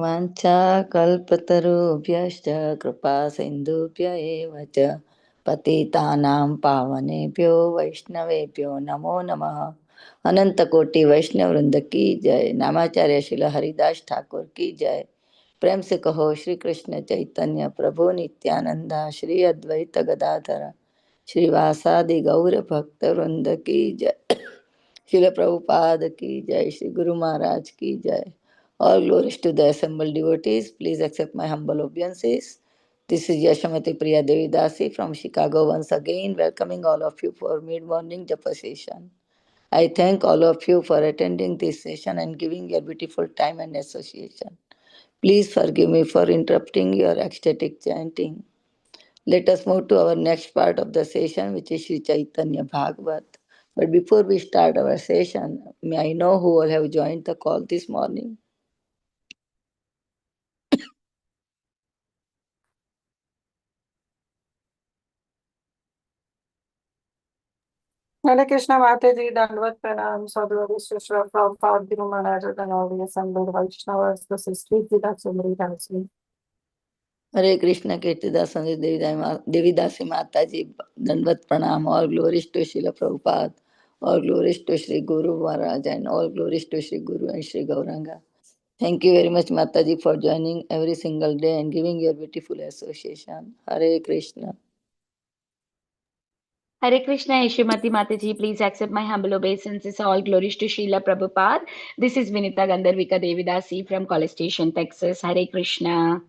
वाञ्छाकल्पतरुभ्यश्च कृपासिन्धुभ्य एव च पतितानां पावनेभ्यो वैष्णवेभ्यो नमो नमः। अनंत कोटि वैष्णव वृंद की जय। नामाचार्य शिल हरिदास ठाकुर की जय। प्रेम से कहो श्री कृष्ण चैतन्य प्रभु नित्यानंदा श्री अद्वैत गदाधर श्रीवासादि गौर भक्त वृंद की जय। शिल प्रभुपाद की जय। श्री गुरु महाराज की जय। All glories to the assembled devotees. Please accept my humble obeisances. This is Yashamati Priya Devi Dasi from Chicago once again, welcoming all of you for mid-morning japa session. I thank all of you for attending this session and giving your beautiful time and association. Please forgive me for interrupting your ecstatic chanting. Let us move to our next part of the session, which is Sri Chaitanya Bhagavat. But before we start our session, may I know who all have joined the call this morning? Hare Krishna Mataji, Dandvat Pranam, Sadhguru Shishra Prabhupada Guru Maharaj and all the assembled Vaishnavas, this is Sri Sumri Dasi. Hare Krishna Kirtidas Devidasi Mataji, Dandvat Pranam, all glories to Srila Prabhupada, all glories to Sri Guru Maharaj, and all glories to Sri Guru and Sri Gauranga. Thank you very much, Mataji, for joining every single day and giving your beautiful association. Hare Krishna. Hare Krishna, Shrimati Mataji, please accept my humble obeisances. All glories to Srila Prabhupada. This is Vinita Gandharvika Devidasi from College Station, Texas. Hare Krishna.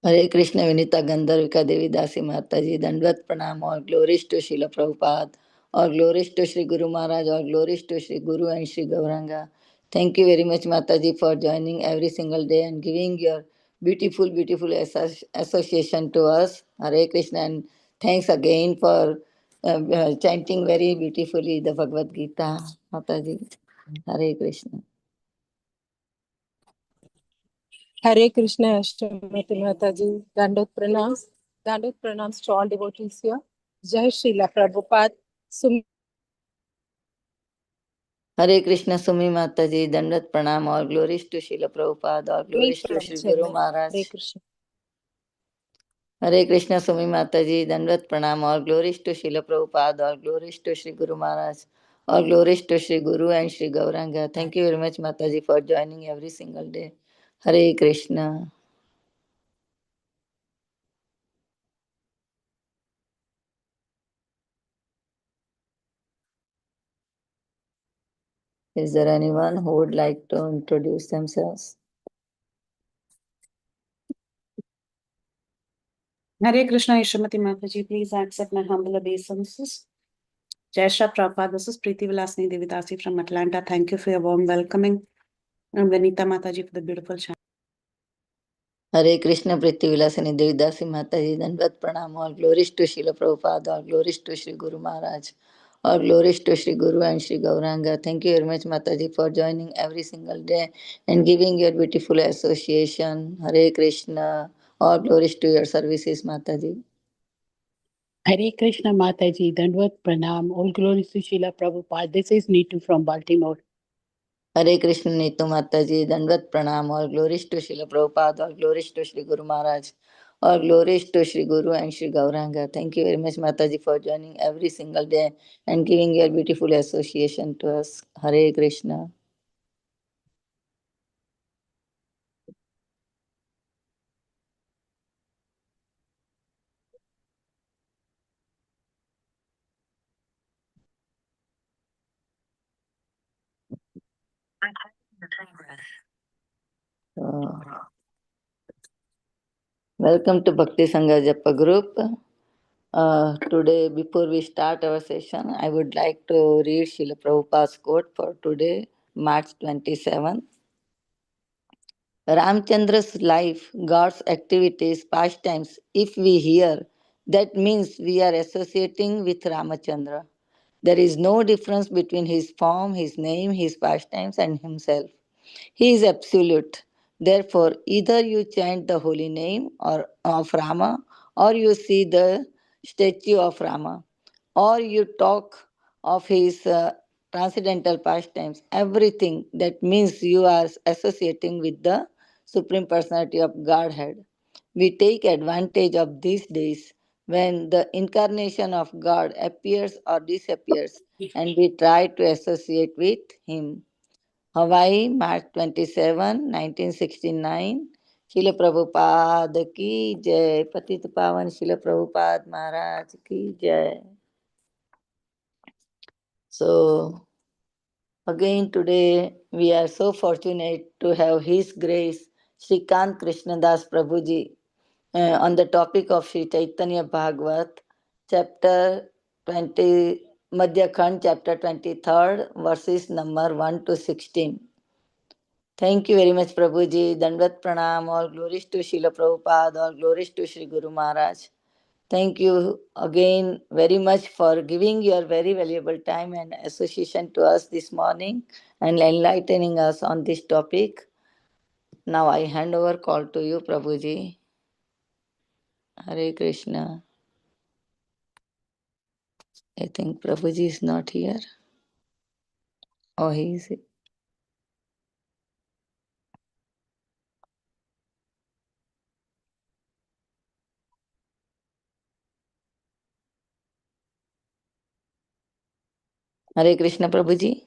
Hare Krishna, Vinita Gandharvika Devidasi Mataji, Dandvat Pranam, all glories to Srila Prabhupada, all glories to Sri Guru Maharaj, all glories to Sri Guru and Sri Gauranga. Thank you very much, Mataji, for joining every single day and giving your beautiful, beautiful association to us. Hare Krishna, and thanks again for chanting very beautifully the Bhagavad Gita, Mataji. Hare Krishna. Hare Krishna, Shrimati Mataji, Dandot pranams to all devotees here. Jai Srila Prabhupada. Hare Krishna, Sumi Mataji, Dandat Pranam, all glories to Srila Prabhupada, all glories to Sri Guru Maharaj. Hare Krishna. Hare Krishna, Sumi Mataji, Dandat Pranam, all glories to Srila Prabhupada, all glories to Sri Guru Maharaj, all glories to Sri Guru and Sri Gauranga. Thank you very much, Mataji, for joining every single day. Hare Krishna. Is there anyone who would like to introduce themselves? Hare Krishna, Shrimati Mataji, please accept my humble obeisances. Jai Shri Prabhupada, this is Preeti Vilasini Devidasi from Atlanta. Thank you for your warm welcoming. And Vinita Mataji for the beautiful chant. Hare Krishna, Priti Vilasini Devidasi Mataji, Danvat Pranam, all glories to Srila Prabhupada, all glories to Sri Guru Maharaj, all glories to Sri Guru and Sri Gauranga. Thank you very much, Mataji, for joining every single day and giving your beautiful association. Hare Krishna, all glories to your services, Mataji. Hare Krishna Mataji, Dandvat Pranam, all glories to Srila Prabhupada. This is Neetu from Baltimore. Hare Krishna, Neetu Mataji, Danvat Pranam, all glories to Srila Prabhupada, all glories to Sri Guru Maharaj, all glories to Sri Guru and Sri Gauranga. Thank you very much, Mataji, for joining every single day and giving your beautiful association to us. Hare Krishna. Welcome to Bhakti Sangha Japa group. Today, before we start our session, I would like to read Srila Prabhupada's quote for today, March 27th. Ramchandra's life, God's activities, pastimes, if we hear, that means we are associating with Ramachandra. There is no difference between his form, his name, his pastimes, and himself. He is absolute. Therefore, either you chant the holy name of Rama, or you see the statue of Rama, or you talk of his transcendental pastimes, everything that means you are associating with the Supreme Personality of Godhead. We take advantage of these days when the incarnation of God appears or disappears and we try to associate with Him. Hawaii, March 27, 1969. शिल प्रभुपाद की जय। पतित पावन शिल प्रभुपाद महाराज की जय। So again today we are so fortunate to have His Grace Srikanth Krishnadas Prabhuji on the topic of Sri Chaitanya Bhagavat, chapter 20, Madhya Khand, chapter 23, verses number 1 to 16. Thank you very much, Prabhuji. Dandvat Pranam. All glories to Srila Prabhupada. All glories to Sri Guru Maharaj. Thank you again very much for giving your very valuable time and association to us this morning and enlightening us on this topic. Now I hand over call to you, Prabhuji. Hare Krishna. I think Prabhuji is not here. Oh, he is. Hare Krishna, Prabhuji.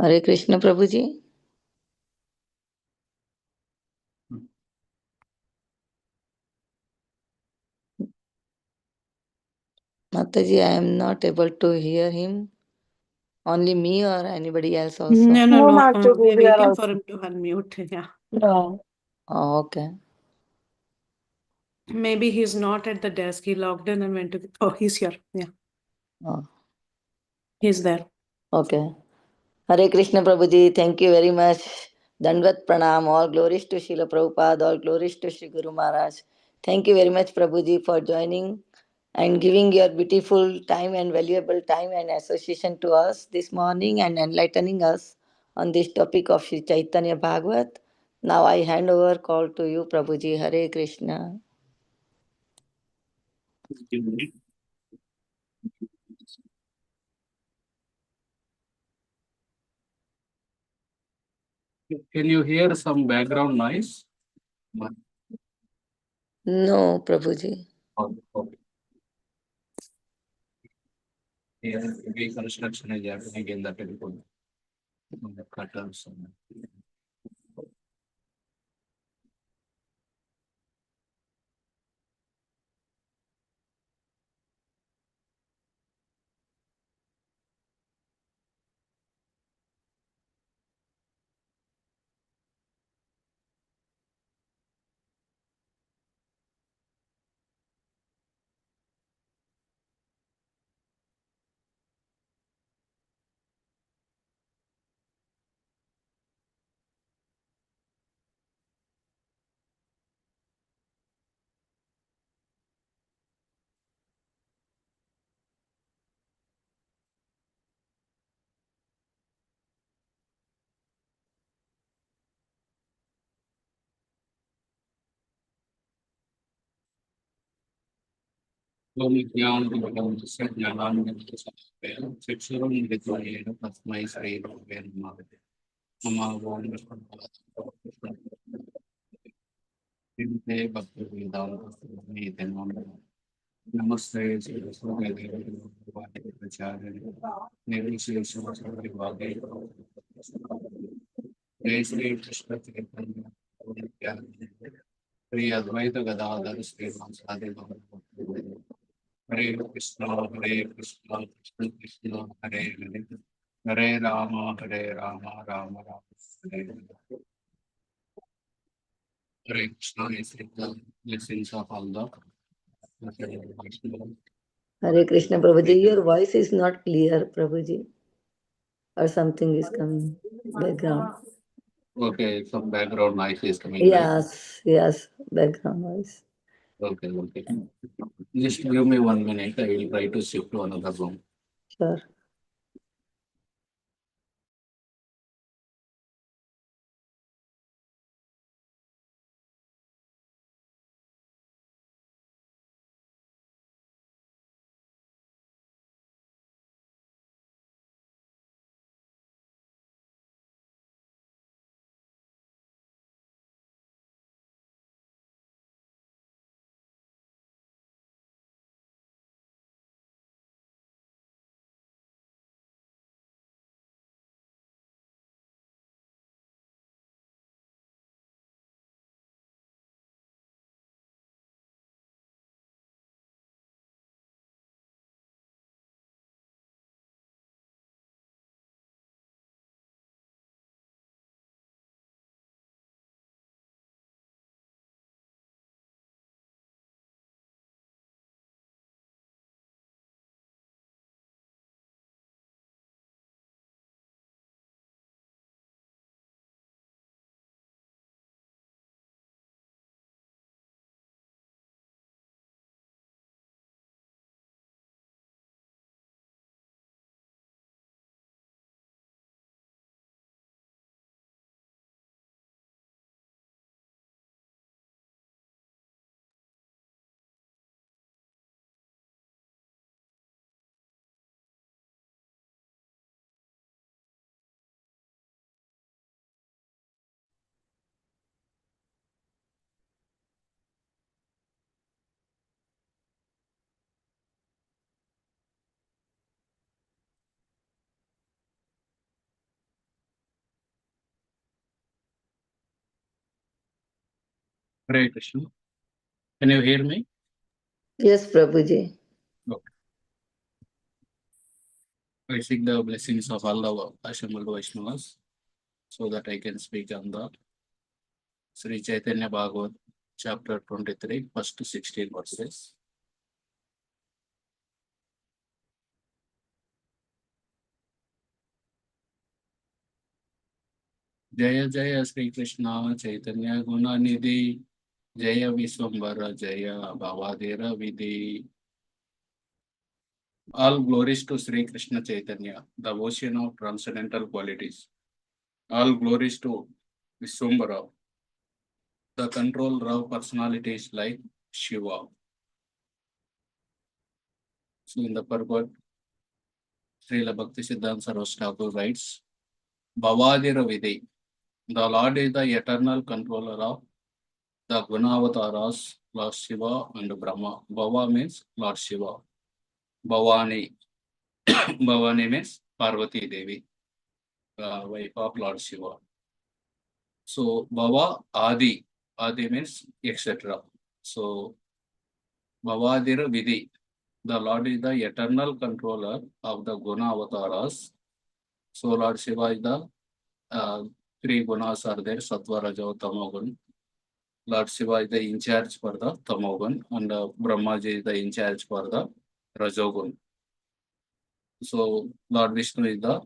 Hare Krishna, Prabhuji. Mataji, I am not able to hear him. Only me or anybody else also? No, No, we are Mataji, we are waiting also. for him to unmute. Yeah. No. Oh, okay. Maybe he's not at the desk. He logged in and went to. Oh, he's here. Yeah, Oh, he's there. okay. Hare Krishna, Prabhuji. Thank you very much. Dandvat Pranam. All glories to Srila Prabhupada. All glories to Sri Guru Maharaj. Thank you very much, Prabhuji, for joining and giving your beautiful time and valuable time and association to us this morning and enlightening us on this topic of Sri Chaitanya Bhagavat. Now I hand over call to you, Prabhuji. Hare Krishna. Can you hear some background noise? No, Prabhuji. Okay. Here, reconstruction is happening in the temple. The curtains. Namaste, Sri Advaita Gadadhar Sri Hare Krishna, Krishna Krishna, Hare Hare, Hare Rama, Rama Rama, Hare Hare. Hare Krishna is the blessings of Allah. Hare Krishna, Prabhuji. Your voice is not clear, Prabhuji. or something is coming background. Okay, some background noise is coming, right? Yes, background noise. Okay, okay. Just give me 1 minute. I will try to shift to another room. Sure. Hare Krishna. Can you hear me? Yes, Prabhuji. Okay. I seek the blessings of all the assembled Vaishnavas so that I can speak on the Sri Chaitanya Bhagavata, chapter 23, first to 16 verses. Jaya Jaya Sri Krishna Chaitanya Gunanidhi Jaya Viswambara Jaya Bhavadera Vidhi. All glories to Sri Krishna Chaitanya, the ocean of transcendental qualities. All glories to Viswambara, the controller of personalities like Shiva. So in the purport, Srila Bhakti Siddhanta Saraswati Thakur writes, Bhavadera Vidhi, the Lord is the eternal controller of the Gunavataras, Lord Shiva and Brahma. Bhava means Lord Shiva. Bhavani. Bhavani means Parvati Devi, wife of Lord Shiva. So Bhava Adi. Adi means etc. So Bhavadira Vidhi. The Lord is the eternal controller of the Guna avatars. So Lord Shiva is the three gunas are there, Sattva, Raja, Tamogun. Lord Shiva is the in charge for the Tamogun and Brahmaji is the in charge for the Rajogun. So Lord Vishnu is the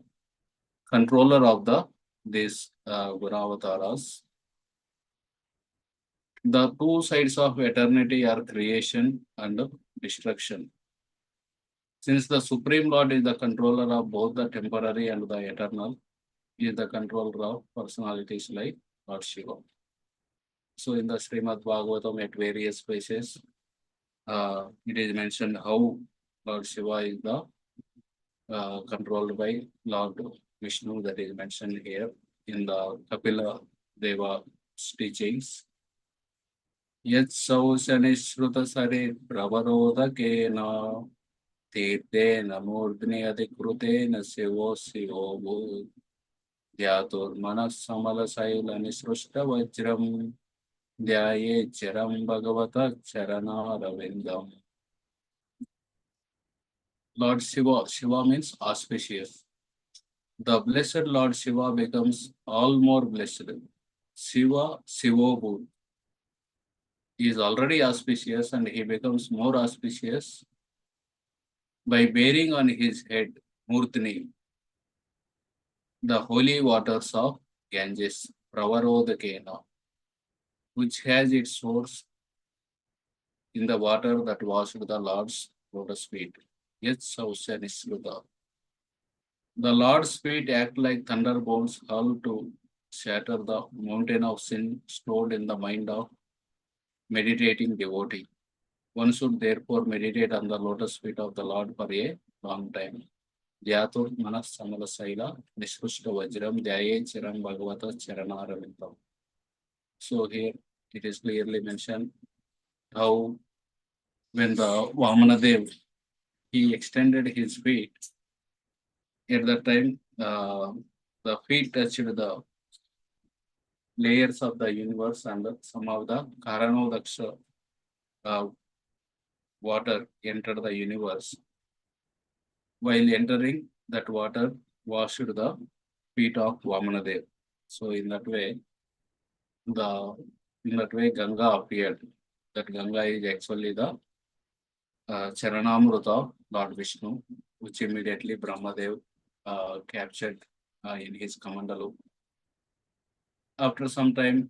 controller of the these Gunavataras. The two sides of eternity are creation and destruction. Since the Supreme Lord is the controller of both the temporary and the eternal, he is the controller of personalities like Lord Shiva. So in the Srimad Bhagavatam at various places, it is mentioned how Lord Shiva is the controlled by Lord Vishnu, that is mentioned here in the Kapila Deva's teachings. Yat Sausanishruta Sare Pravarodakena Tirtena Murdni Adikrutena Sivo Sivo Bhut Dhyatur Manas Samala Saila Nisrushta Vajram Dhyaye Charam Bhagavata Charana Ravindam. Lord Shiva, Shiva means auspicious. The blessed Lord Shiva becomes all more blessed. Shiva, Sivobhut. He is already auspicious and he becomes more auspicious by bearing on his head Murtini. the holy waters of Ganges, Pravarodakena, which has its source in the water that washed the Lord's lotus feet. Yet Sausanisruta. The Lord's feet act like thunderbolts hurled to shatter the mountain of sin stored in the mind of meditating devotee. One should therefore meditate on the lotus feet of the Lord for a long time. Dhyatur manas samala saila nishrushta vajram dhyaye chiram bhagavata charanaravintam. So here it is clearly mentioned how when the Vamanadev he extended his feet, at that time the feet touched the layers of the universe and some of the Karanodaksha water entered the universe. While entering, that water washed the feet of Vamanadev. So in that way, Ganga appeared. That Ganga is actually the Charanamrita of Lord Vishnu, which immediately Brahmadev captured in his Kamandalu. After some time,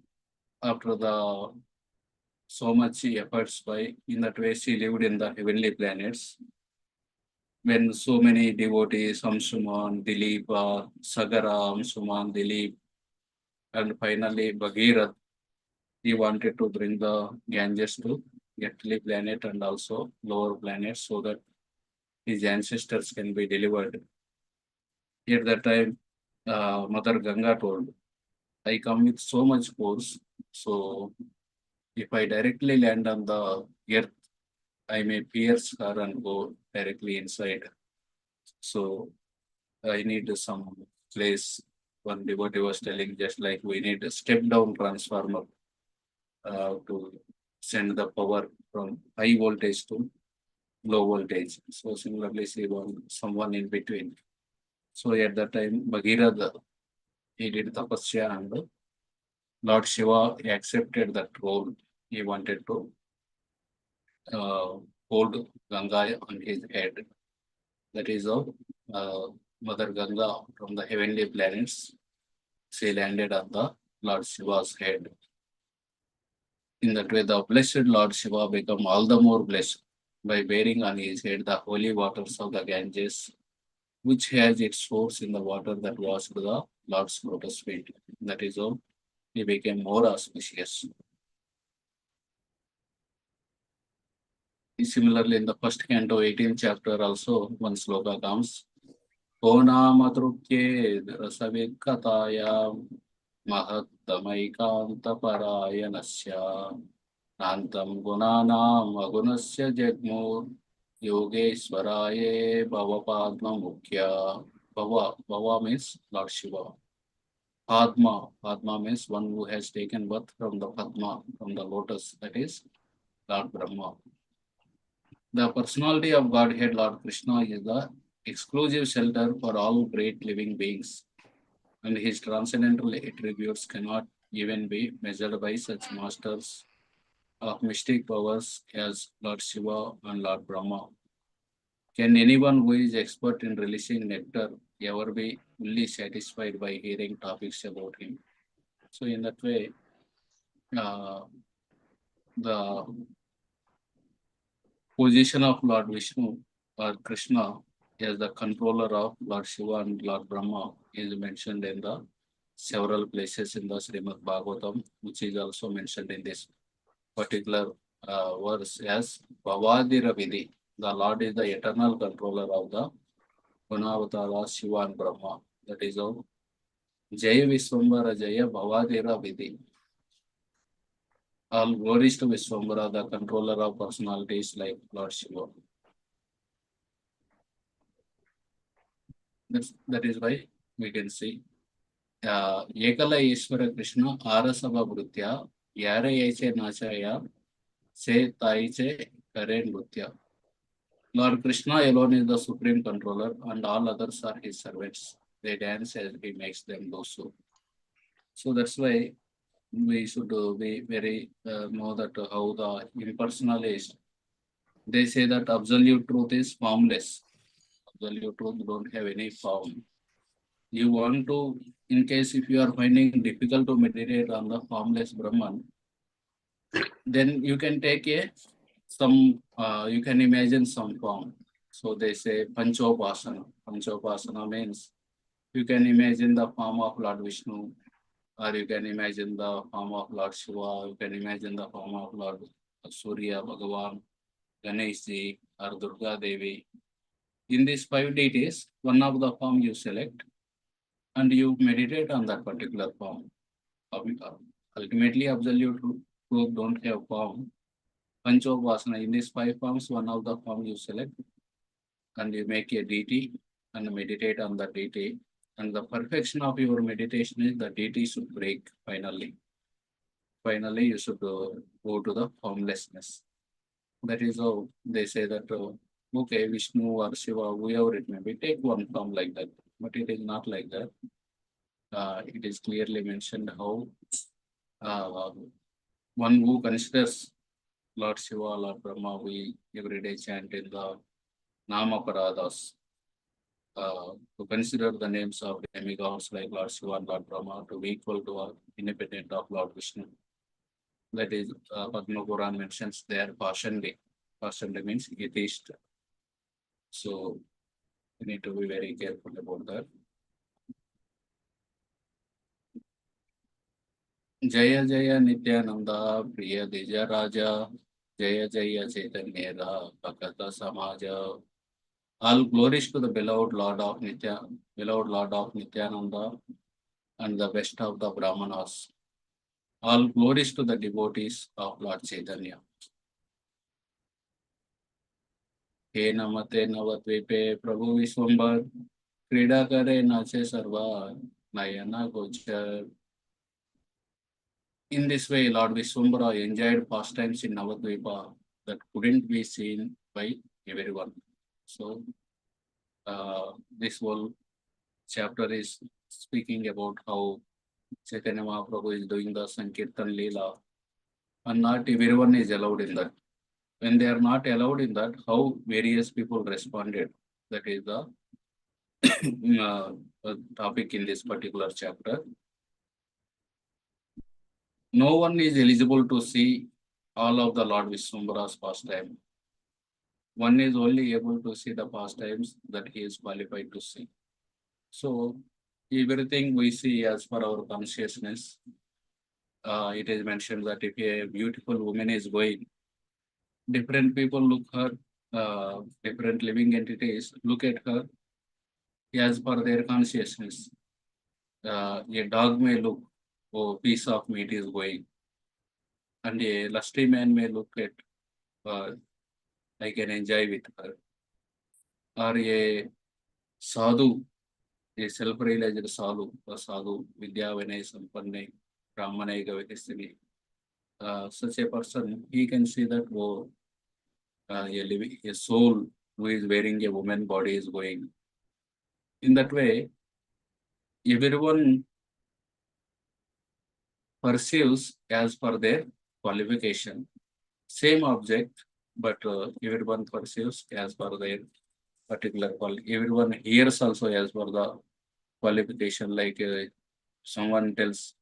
after the so much efforts by, in that way she lived in the heavenly planets. When so many devotees, Amsuman, Dilip, Sagara, Amsuman, Dilip, and finally Bhagirath, he wanted to bring the Ganges to earthly planet and also lower planets so that his ancestors can be delivered. At that time, Mother Ganga told, I come with so much force, so if I directly land on the earth, I may pierce her and go directly inside. So I need some place. One devotee was telling, just like we need a step down transformer to send the power from high voltage to low voltage. So similarly, she want someone in between. So at that time, Bhagirath, he did tapasya and Lord Shiva accepted that role. He wanted to hold Ganga on his head. That is how Mother Ganga from the heavenly planets, she landed on the Lord Shiva's head. In that way, the blessed Lord Shiva become all the more blessed by bearing on his head the holy waters of the Ganges, which has its source in the water that washed the Lord's lotus feet. That is how he became more auspicious. Similarly, in the first canto, 18th chapter, also one sloka comes. Konamatrukye rasavikataya mahattamaikantaparayanasya nantam gunanam agunasya jagmur yogeshwaraye bhavapadma mukhya. Bhava means Lord Shiva. Padma means one who has taken birth from the Padma, from the lotus, that is Lord Brahma. The personality of Godhead, Lord Krishna, is the exclusive shelter for all great living beings, and his transcendental attributes cannot even be measured by such masters of mystic powers as Lord Shiva and Lord Brahma. Can anyone who is expert in releasing nectar ever be fully satisfied by hearing topics about him? So in that way, the position of Lord Vishnu or Krishna as the controller of Lord Shiva and Lord Brahma is mentioned in the several places in the Srimad Bhagavatam, which is also mentioned in this particular verse as Bhavadira Vidhi. The Lord is the eternal controller of the Gunavatara Shiva and Brahma. That is how Jaya Viswambara Jaya Bhavadira Vidhi. All glories to Viswambara, the controller of personalities like Lord Shiva. That is why we can see Ekala Ishvara Krishna Arasava Bhrutya Yara Yache Nachaya Se Taiche Kare Nrutya. Lord Krishna alone is the supreme controller and all others are his servants. They dance as he makes them do so. So that's why we should be very know that how the impersonalist, they say that absolute truth is formless. Absolute truth don't have any form. you want to, in case if you are finding difficult to meditate on the formless Brahman, then you can take you can imagine some form. So they say Panchopasana. Panchopasana means you can imagine the form of Lord Vishnu, or you can imagine the form of Lord Shiva, you can imagine the form of Lord Surya, Bhagavan, Ganeshji, or Durga Devi. In these 5 deities, one of the form you select and you meditate on that particular form. Ultimately, absolute truth don't have form. Panchopasana, in these 5 forms, one of the form you select and you make a deity and meditate on the deity. And the perfection of your meditation is the deity should break finally. Finally, you should go to the formlessness. That is how they say that, okay, Vishnu or Shiva, whoever it may be, take one form like that. But it is not like that. It is clearly mentioned how one who considers Lord Shiva, Lord Brahma, we every day chant in the Nama Paradas. To consider the names of demigods like Lord Shiva and Lord Brahma to be equal to or independent of Lord Vishnu. That is, Padma Puran mentions there Pashandi. Pashandi means atheist. So we need to be very careful about that. Jaya Jaya Nityananda Priya Dija Raja Jaya Jaya Chaitanya Bhakata Samaja. All glories to the beloved Lord of Nityananda and the best of the Brahmanas. All glories to the devotees of Lord Chaitanya. He namate navatvipe Prabhu Vishwambar Krida kare nache sarva Nayana gochar. In this way, Lord Vishwambara enjoyed pastimes in Navadvipa that couldn't be seen by everyone. So, this whole chapter is speaking about how Chaitanya Mahaprabhu is doing the Sankirtan Leela, and not everyone is allowed in that. When they are not allowed in that, how various people responded. That is the topic in this particular chapter. No one is eligible to see all of the Lord Vishwambara's pastime. One is only able to see the pastimes that he is qualified to see. So, everything we see as per our consciousness, it is mentioned that if a beautiful woman is going, different people look her, different living entities look at her as per their consciousness. A dog may look, oh, piece of meat is going, and a lusty man may look at, I can enjoy with her, or a sadhu, a self-realized sadhu, Vidya Vinay Sampanne, Brahmane Gavitistini. Such a person, he can see that a soul who is wearing a woman body is going. In that way, everyone perceives as per their qualification. Same object, but everyone perceives as per their particular quality. Everyone hears also as per the qualification. Like someone tells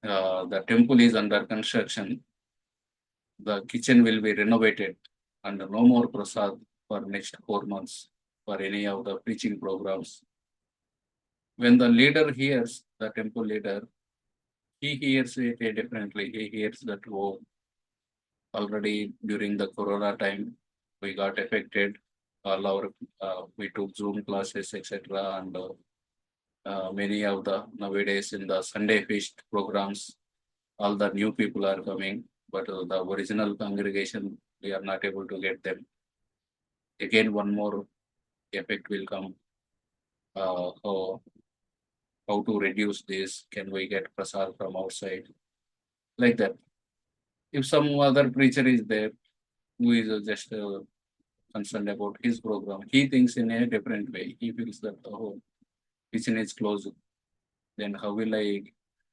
the temple is under construction, the kitchen will be renovated, and no more prasad for next 4 months for any of the preaching programs. When the leader hears, the temple leader, he hears it differently. He hears that, oh, already during the Corona time, we got affected. All our we took Zoom classes, etc. And many of the nowadays in the Sunday feast programs, all the new people are coming, but the original congregation, we are not able to get them. Again, one more effect will come. How to reduce this? Can we get prasad from outside? Like that. If some other preacher is there who is just concerned about his program, he thinks in a different way. He feels that, oh, kitchen is closed. Then how will I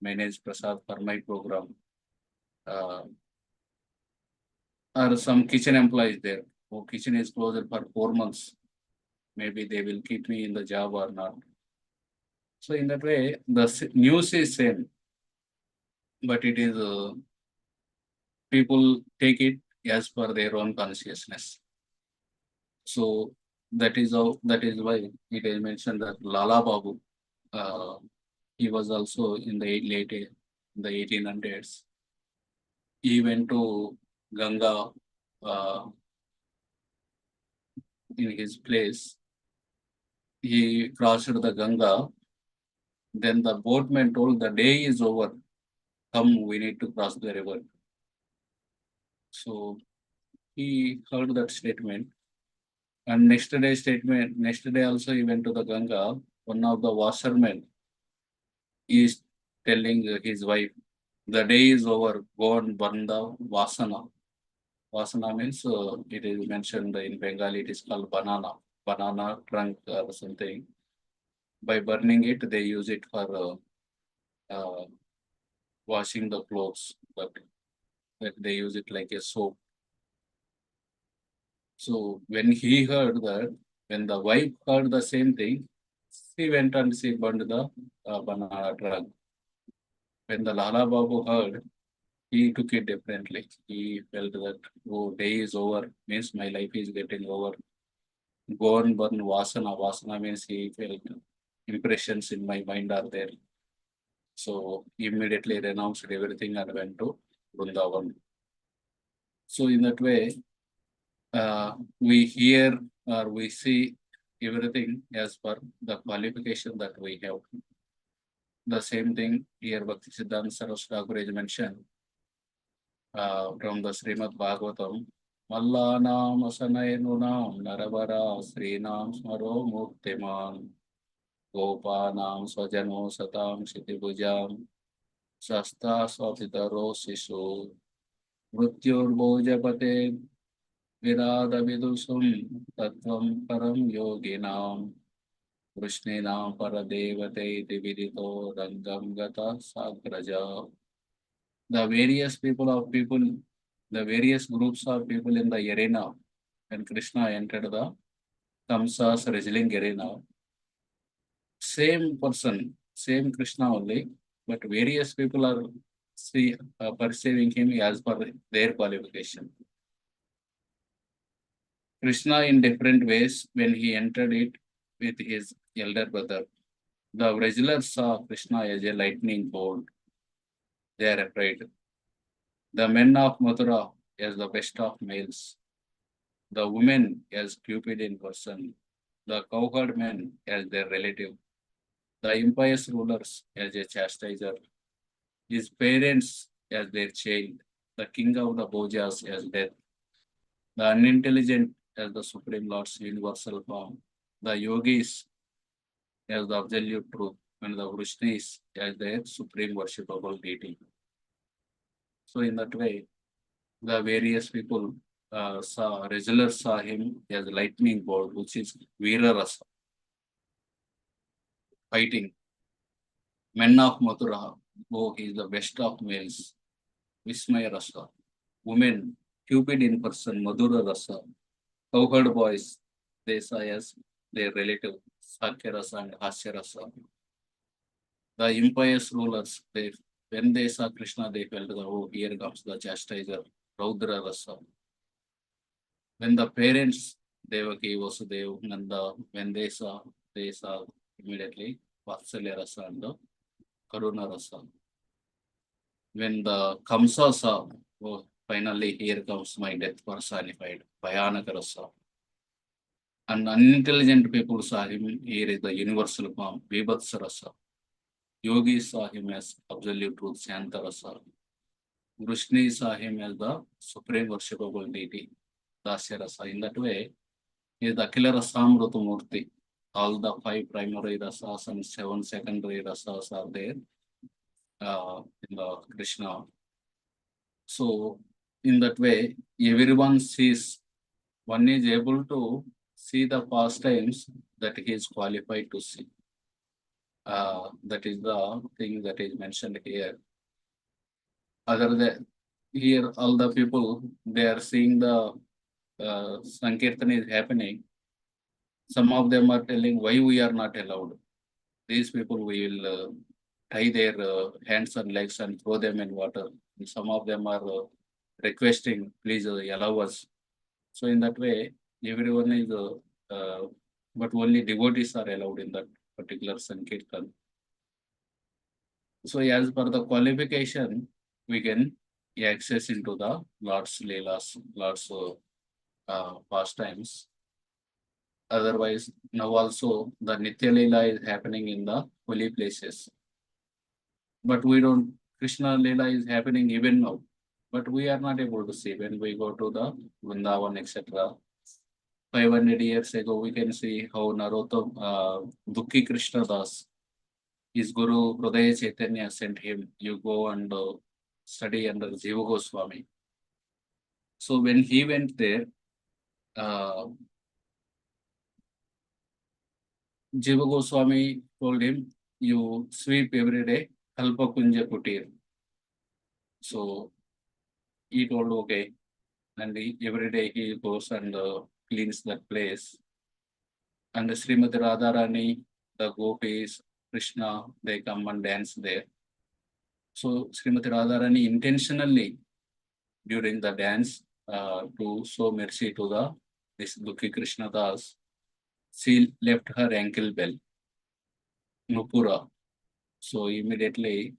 manage prasad for my program? Or some kitchen employees there. Oh, kitchen is closed for 4 months. Maybe they will keep me in the job or not. So in that way, the news is same, but it is people take it as per their own consciousness. So that is why it is mentioned that Lala Babu, he was also in the late in the 1800s. He went to Ganga in his place. He crossed the Ganga. Then the boatman told, the day is over. Come, we need to cross the river. So he heard that statement. And next day also he went to the Ganga. One of the washermen is telling his wife, the day is over, go and burn the vasana. Vasana means it is mentioned in Bengali, it is called banana trunk or something. By burning it, they use it for washing the clothes, but they use it like a soap. So when he heard that, when the wife heard the same thing, she went and she burned the banana trunk. When the Lala Babu heard, he took it differently. He felt that, oh, day is over, means my life is getting over. Go and burn vasana. Vasana means he felt impressions in my mind are there. So immediately renounced everything and went to Vrindavan. So in that way, we hear or we see everything as per the qualification that we have. The same thing here Bhakti Siddhanta Saraswati Thakur is mentioned from the Srimad Bhagavatam. Mallanam asanayunam narabara srinam smaro muktiman gopanam swajano satam shitibujam shasta swapitaro sisu mrutyur bhojapate virada vidusum tattvam param yoginam Krishnenam paradevate dividito rangam gata sagraja. The various the various groups of people in the arena, when Krishna entered the Kamsa's wrestling arena, same person, same Krishna only, but various people are perceiving him as per their qualification. Krishna in different ways when he entered it with his elder brother. The wrestlers saw Krishna as a lightning bolt. They are afraid. The men of Mathura as the best of males. The women as Cupid in person. The cowherd men as their relative. The impious rulers as a chastiser. His parents as their child. The king of the Bhojas as death. The unintelligent as the Supreme Lord's universal form. The yogis as the absolute truth. And the Vrishnis as their supreme worshipable deity. So in that way, the various people wrestlers saw him as lightning bolt, which is Veera Rasa, fighting. Men of Mathura, oh, he is the best of males, Vismaya Rasa. Women, Cupid in person, Madhura Rasa. Cowherd boys, they saw as their relative, Sakya Rasa and Hasya Rasa. The impious rulers, when they saw Krishna, they felt, oh, here comes the chastiser, Raudra Rasa. When the parents, Devaki, Vasudeva, Nanda, when they saw immediately Vatsalya Rasa and the Karuna Rasa. When the Kamsa saw, oh, finally here comes my death personified, Bhayanaka Rasa. And unintelligent people saw him, here is the universal form, Vibhatsa Rasa. Yogis saw him as absolute truth, Shanta Rasa. Vrishni saw him as the supreme worshipable deity, Dasya Rasa. In that way, he is the Akhila Rasamruta Murti. All the 5 primary rasas and 7 secondary rasas are there in the Krishna. So, in that way, everyone sees, one is able to see the pastimes that he is qualified to see. That is the thing that is mentioned here. Other than here, all the people, they are seeing the Sankirtan is happening. Some of them are telling why we are not allowed. these people will tie their hands and legs and throw them in water. And some of them are requesting, please allow us. So in that way, everyone is, but only devotees are allowed in that particular Sankirtan. So as per the qualification, we can access into the Lord's Leelas, Lord's pastimes. Otherwise, now also the Nitya Leela is happening in the holy places. But we don't, Krishna Leela is happening even now. But we are not able to see when we go to the Vrindavan, etc. 500 years ago, we can see how Narottam, Dukhi Krishna Das, his Guru Hridaya Caitanya sent him, you go and study under Jiva Goswami. So when he went there, Jiva Goswami told him, you sweep every day, Kalpa Kunja Kutir. So he told, okay. And every day he goes and cleans that place. And Srimati Radharani, the gopis, Krishna, they come and dance there. So Srimati Radharani intentionally during the dance to show mercy to this Dukhi Krishna Das, she left her ankle bell, Nupura. So immediately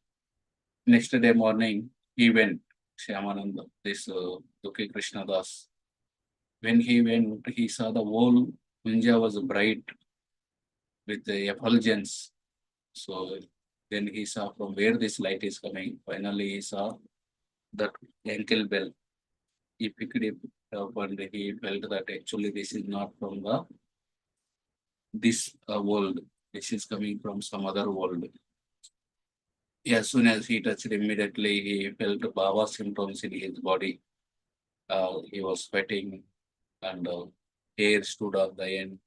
next day morning he went, Shyamananda, this Dukhi Krishna Das. When he went, he saw the whole Kunja was bright with the effulgence. So then he saw from where this light is coming. Finally, he saw that ankle bell. He picked it up and he felt that actually this is not from this world. This is coming from some other world. As soon as he touched, immediately he felt Bhava symptoms in his body. He was sweating and hair stood on the end.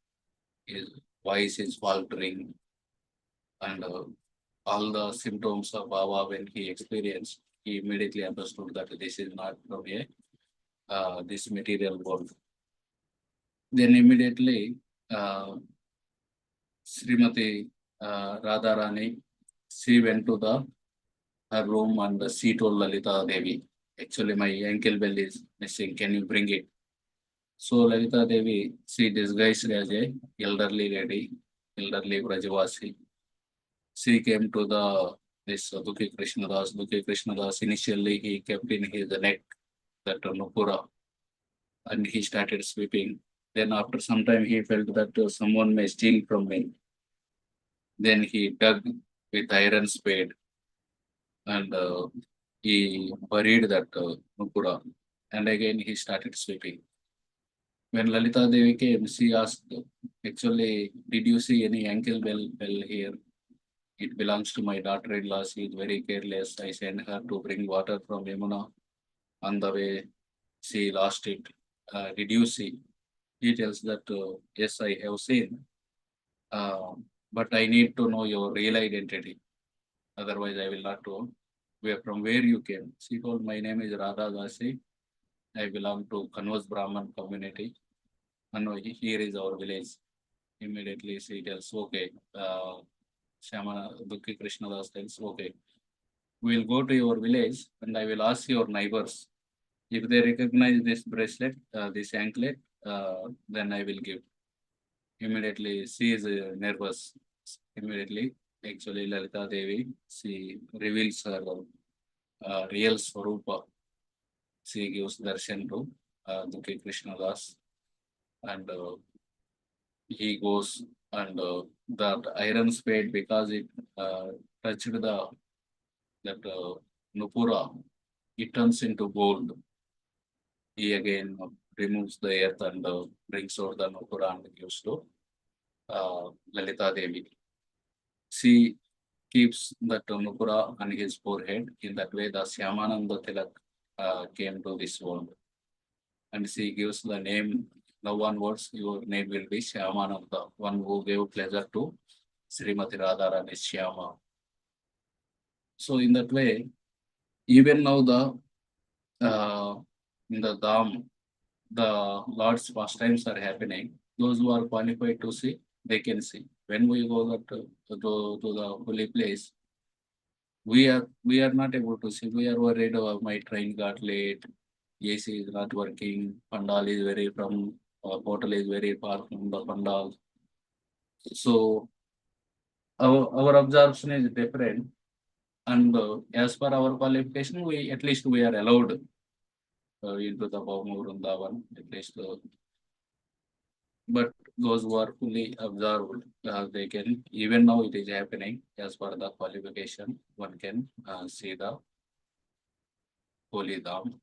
His voice is faltering. And all the symptoms of Bhava when he experienced, he immediately understood that this is not from this material world. Then immediately Srimati Radharani, she went to her room and she told Lalita Devi, actually my ankle bell is missing, can you bring it? So Lalita Devi, she disguised as a elderly lady, elderly Brajavasi. She came to this Dukhi Krishna Das. Dukhi Krishna Das, initially he kept in his neck that Nupura and he started sweeping. Then after some time he felt that someone may steal from me. Then he dug with iron spade and he buried that Nupura. And again he started sweeping. When Lalita Devi came, she asked, actually, did you see any ankle bell here? It belongs to my daughter-in-law. She is very careless. I sent her to bring water from Yamuna. On the way, she lost it. Did you see? He tells that, yes, I have seen. But I need to know your real identity. Otherwise, I will not know from where you came. She told, my name is Radha Dasi. I belong to Kanwas Brahman community. And here is our village. Immediately she tells, okay. Shyamana Dukhi Krishna Das tells, okay, we will go to your village and I will ask your neighbors. If they recognize this bracelet, this anklet, then I will give. Immediately, she is nervous. Immediately, actually, Lalita Devi, she reveals her real Swarupa. She gives darshan to Dukhi Krishna Das. And he goes and that iron spade, because it touched that Nupura, it turns into gold. He again removes the earth and brings out the Nupura and gives to Lalita Devi. She keeps that Nupura on his forehead. In that way, the Shyamananda Tilak came to this world. And she gives the name, now onwards, your name will be Shyamananda, one who gave pleasure to Srimati Radharani Shyama. So in that way, even now in the Dham, the Lord's pastimes are happening. Those who are qualified to see, they can see. when we go to the holy place, we are not able to see. We are worried about my train got late, AC is not working, pandal is very from hotel is very far from the pandal. So our observation is different, and as per our qualification, we at least we are allowed into the Bhavma Vrindavan, at least. But those who are fully observed, they can, even now it is happening as per the qualification, one can see the holy Dham.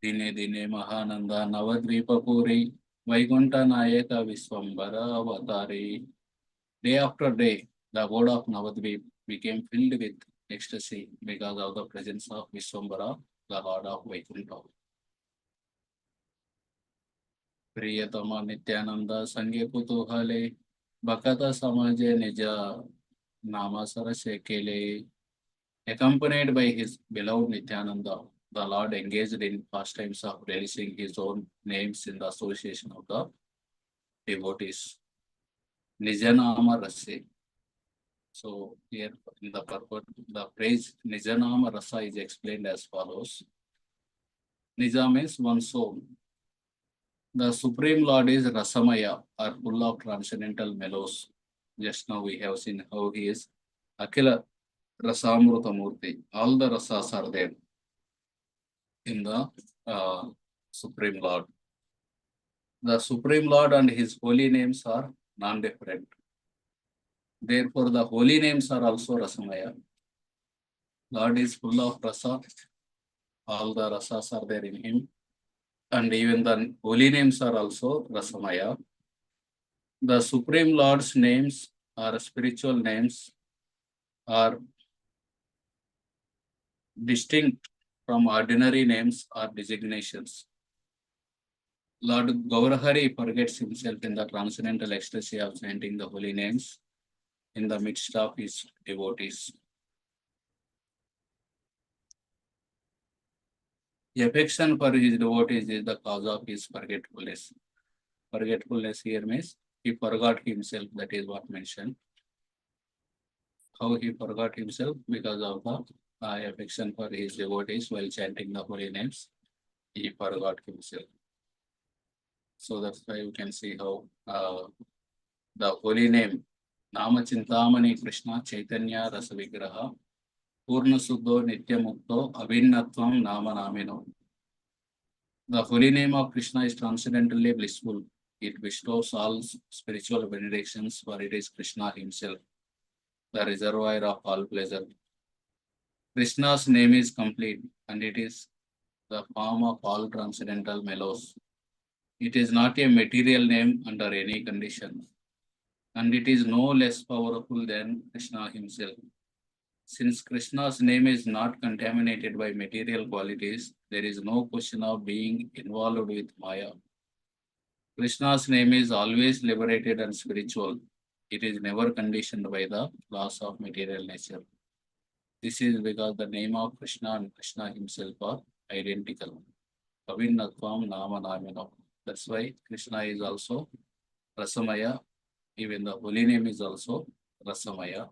Dine Dine Mahananda Navadvipapuri Vaikuntha Nayaka Viswambara Avatari. Day after day, the word of Navadvip became filled with ecstasy because of the presence of Viswambara, the Lord of Vaikuntha. Priyatama Nityananda Sangye Kutuhale Bhakata Samaje Nija Namasara Sekele. Accompanied by his beloved Nityananda, the Lord engaged in pastimes of releasing his own names in the association of the devotees. Nijanama Rase. So here in the purport, the phrase Nijanama Rasa is explained as follows. Nija means one soul. The Supreme Lord is Rasamaya, or full of transcendental mellows. Just now we have seen how he is Akila Rasamruta Murti. All the rasas are there in the Supreme Lord. The Supreme Lord and his holy names are non-different. Therefore, the holy names are also Rasamaya. Lord is full of rasa. All the rasas are there in him. And even the holy names are also Rasamaya. The Supreme Lord's names or spiritual names are distinct from ordinary names or designations. Lord Gaurahari forgets himself in the transcendental ecstasy of chanting the holy names in the midst of his devotees. Affection for his devotees is the cause of his forgetfulness. Forgetfulness here means he forgot himself, that is what mentioned. How he forgot himself? Because of the affection for his devotees while chanting the holy names, he forgot himself. So that's why you can see how the holy name, Nama Chintamani Krishna Chaitanya Rasa Vigraha Purna Suddho Nitya Mukto Abhinnatvam Nama Namino. The holy name of Krishna is transcendently blissful. It bestows all spiritual benedictions, for it is Krishna himself, the reservoir of all pleasure. Krishna's name is complete, and it is the form of all transcendental mellows. It is not a material name under any condition, and it is no less powerful than Krishna himself. Since Krishna's name is not contaminated by material qualities, there is no question of being involved with Maya. Krishna's name is always liberated and spiritual. It is never conditioned by the laws of material nature. This is because the name of Krishna and Krishna himself are identical. Avinnatvam Nama Namino. That's why Krishna is also Rasamaya. Even the holy name is also Rasamaya.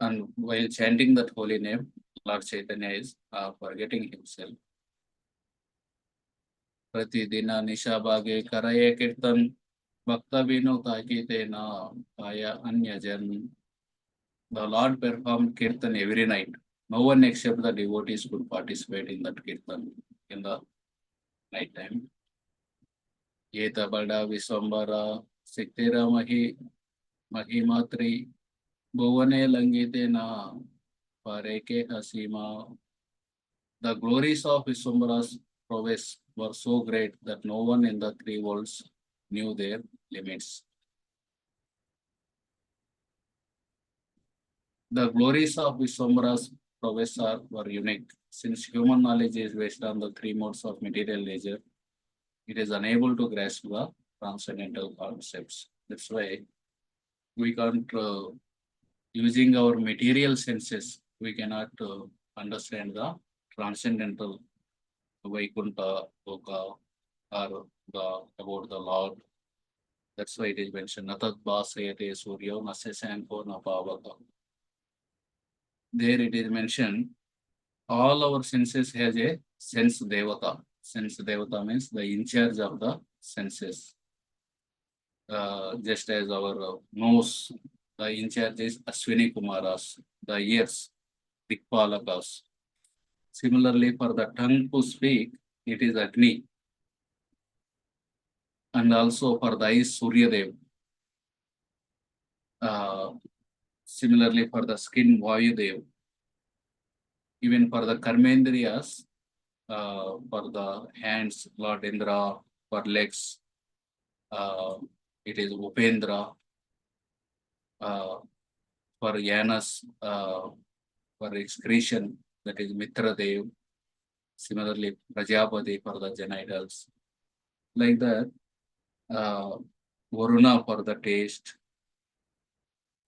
And while chanting that holy name, Lord Chaitanya is forgetting himself. Pratidina Nisha Bhage Karaye Kirtan Bhakta Vino Takitena Kaya Anyajan. The Lord performed Kirtan every night. No one except the devotees could participate in that Kirtan in the night time. Yeta Bada Viswambara Siktira Mahimatri Bhuvane Langitena Pareke Hasima. The glories of Viswambara's prowess were so great that no one in the three worlds knew their limits. The glories of Viswambara's prowess were unique. Since human knowledge is based on the three modes of material nature, it is unable to grasp the transcendental concepts. That's why we can't, using our material senses, we cannot understand the transcendental Vaikuntha, Loka, or about the Lord. That's why it is mentioned. Natat Basayate Suryo Nasasanko Napavaka. There it is mentioned, all our senses has a sense devata. Sense devata means the in charge of the senses. Just as our nose, the in charge is Ashwini Kumaras, the ears, Dikpalakas. Similarly, for the tongue to speak, it is Agni. And also for the eyes, Suryadev. Similarly, for the skin, Vayudev. Even for the Karmendriyas, for the hands, Lord Indra, for legs, it is Upendra, for Yanas, for excretion, that is Mitradev. Similarly, Prajapati for the genitals. Like that, Varuna for the taste.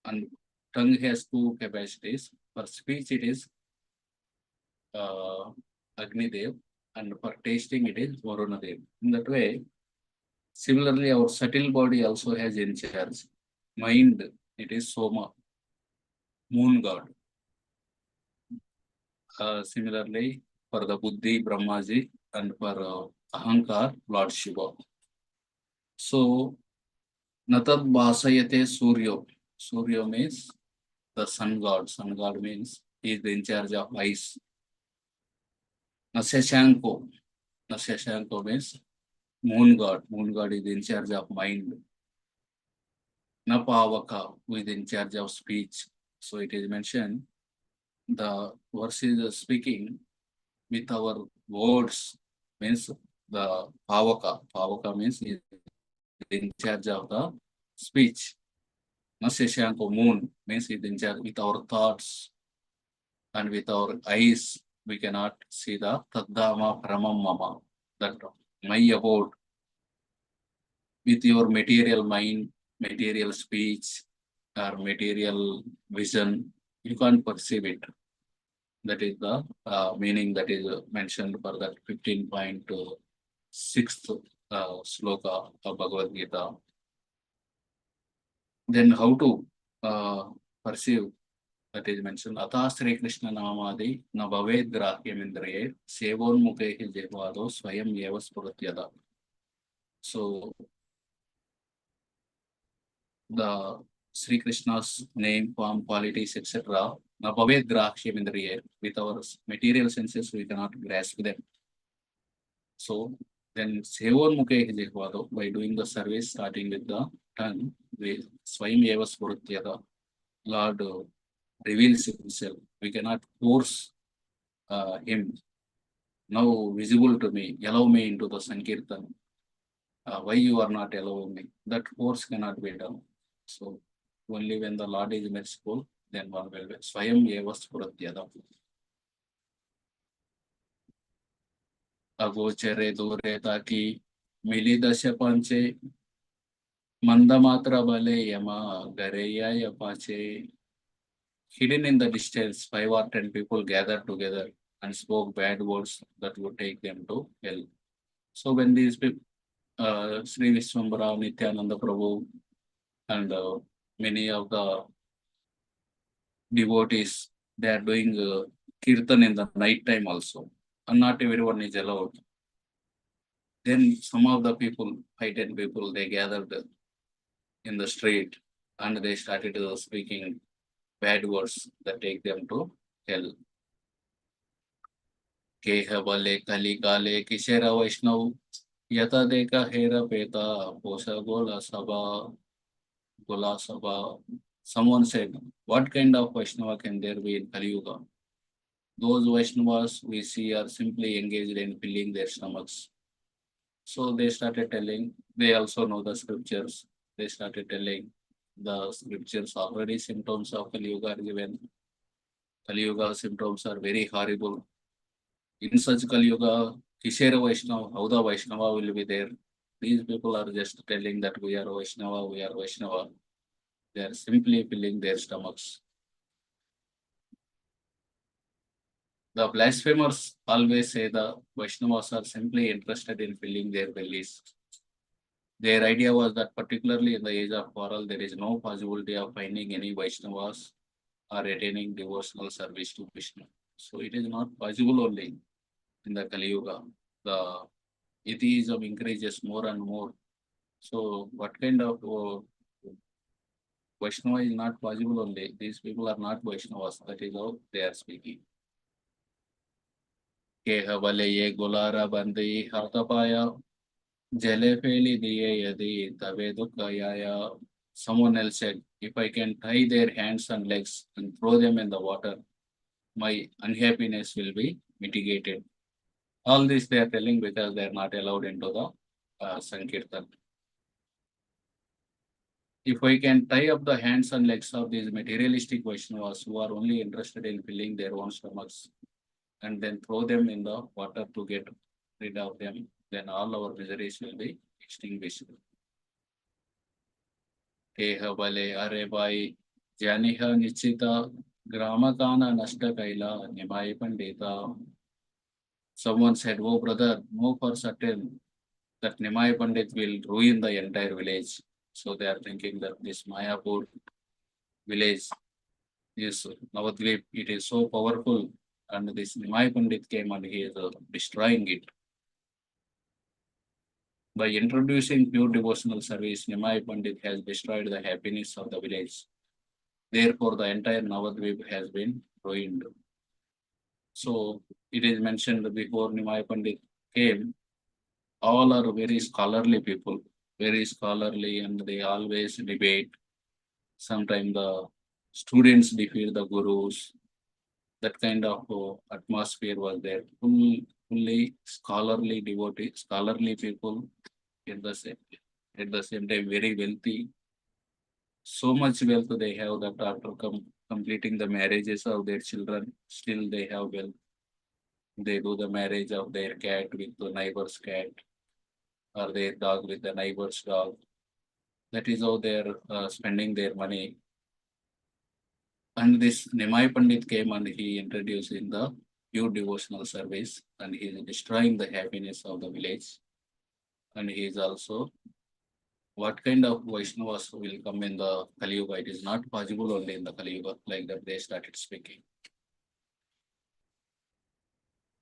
And tongue has two capacities. For speech, it is Agni Dev, and for tasting, it is Varuna Dev. In that way, similarly, our subtle body also has in charge. Mind, it is Soma, moon god. Similarly, for the Buddhi, Brahmaji, and for Ahankar, Lord Shiva. So, Natad Basayate Suryo. Suryo means the sun god. Sun god means he is in charge of eyes. Nasashanko. Nasashanko means moon god. Moon god is in charge of mind. Napavaka, who is in charge of speech. So it is mentioned, the verse is speaking with our words, means the Pavaka. Pavaka means he is in charge of the speech. Nasashanko, moon, means he is in charge with our thoughts, and with our eyes we cannot see the Taddama Pramam Mama, that my abode. With your material mind, material speech, or material vision, you can't perceive it. That is the meaning that is mentioned for that 15.6th sloka of Bhagavad Gita. Then how to perceive, that is mentioned, Atha Sri Krishna Namadi na bhaved grahyam indriye sevon mukhe jehvado swayam eva spuratyada. So the Sri Krishna's name, form, qualities, etc. Nabhaved Grahshyam Indriye. With our material senses, we cannot grasp them. So then Sevon Mukhe Jehvado, by doing the service, starting with the tongue, we Swayam Eva Spurutyada, Lord reveals himself. We cannot force him. Now visible to me, allow me into the Sankirtan. Why you are not allowing me? That force cannot be done. So only when the Lord is merciful, then one will be. Swayam eva spuratyada. Agochare dure taki mili dasya panche mandamatra bale yama gareya yapache. Hidden in the distance, 5 or 10 people gathered together and spoke bad words that would take them to hell. So when these people, Sri Vishwambara, Nityananda Prabhu, and many of the devotees, they are doing kirtan in the night time also, and not everyone is allowed. Then some of the people, 5-10 people, they gathered in the street and they started speaking bad words that take them to hell. Keha bale kali kale kishera Vaishnav yata deka hera peta posha gola sabha. Someone said, what kind of Vaishnava can there be in Kali Yuga? Those Vaishnavas we see are simply engaged in filling their stomachs. So they started telling, they also know the scriptures. They started telling the scriptures, already symptoms of Kali Yuga are given. Kali Yuga symptoms are very horrible. In such Kali Yuga, Kishera Vaishnava, how the Vaishnava will be there? These people are just telling that we are Vaishnava, we are Vaishnava. They are simply filling their stomachs. The blasphemers always say the Vaishnavas are simply interested in filling their bellies. Their idea was that particularly in the age of quarrel, there is no possibility of finding any Vaishnavas or attaining devotional service to Krishna. So it is not possible only in the Kali Yuga. The atheism increases more and more. So what kind of Vaishnava is not possible only. These people are not Vaishnavas. That is how they are speaking. Kehavale ye gulara bandi hatapaya jale feli diye yadi tavedukayaya. Someone else said, if I can tie their hands and legs and throw them in the water, my unhappiness will be mitigated. All this they are telling because they are not allowed into the Sankirtan. If I can tie up the hands and legs of these materialistic Vaishnavas who are only interested in filling their own stomachs and then throw them in the water to get rid of them, then all our miseries will be extinguished. Keha bale are bai janiha nichita gramakana nashta kaila nimai pandita. Someone said, oh brother, know for certain that Nimai Pandit will ruin the entire village. So they are thinking that this Mayapur village is Navadvip, it is so powerful, and this Nimai Pandit came and he is destroying it. By introducing pure devotional service, Nimai Pandit has destroyed the happiness of the village. Therefore, the entire Navadvip has been ruined. So it is mentioned before Nimai Pandit came, all are very scholarly people, very scholarly, and they always debate. Sometimes the students defeat the gurus. That kind of atmosphere was there. Fully scholarly devotee, scholarly people at the same time very wealthy. So much wealth they have that after completing the marriages of their children, still they have wealth. They do the marriage of their cat with the neighbor's cat, or their dog with the neighbor's dog. That is how they are spending their money. And this Nimai Pandit came and he introduced in the pure devotional service, and he is destroying the happiness of the village. And he is also, what kind of Vaishnavas will come in the Kali Yuga? It is not possible only in the Kali Yuga, like that they started speaking.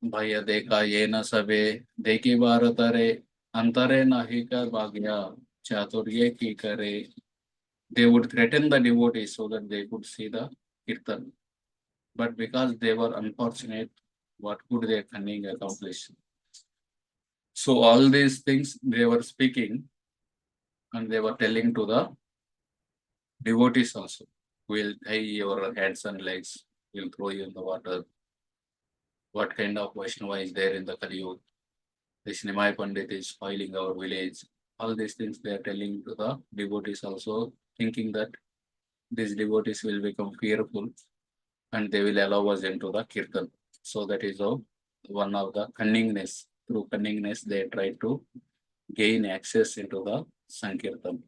Bhaya deka yena sabe deki bharatare antare nahika bhagya chaturye ki kare. They would threaten the devotees so that they could see the kirtan. But because they were unfortunate, what could their cunning accomplish? So all these things they were speaking, and they were telling to the devotees also. We'll tie your hands and legs, we'll throw you in the water. What kind of Vaishnava is there in the Kali Yuga? This Nimai Pandit is spoiling our village. All these things they are telling to the devotees also, thinking that these devotees will become fearful and they will allow us into the kirtan. So that is how one of the cunningness. Through cunningness, they try to gain access into the Sankirtan.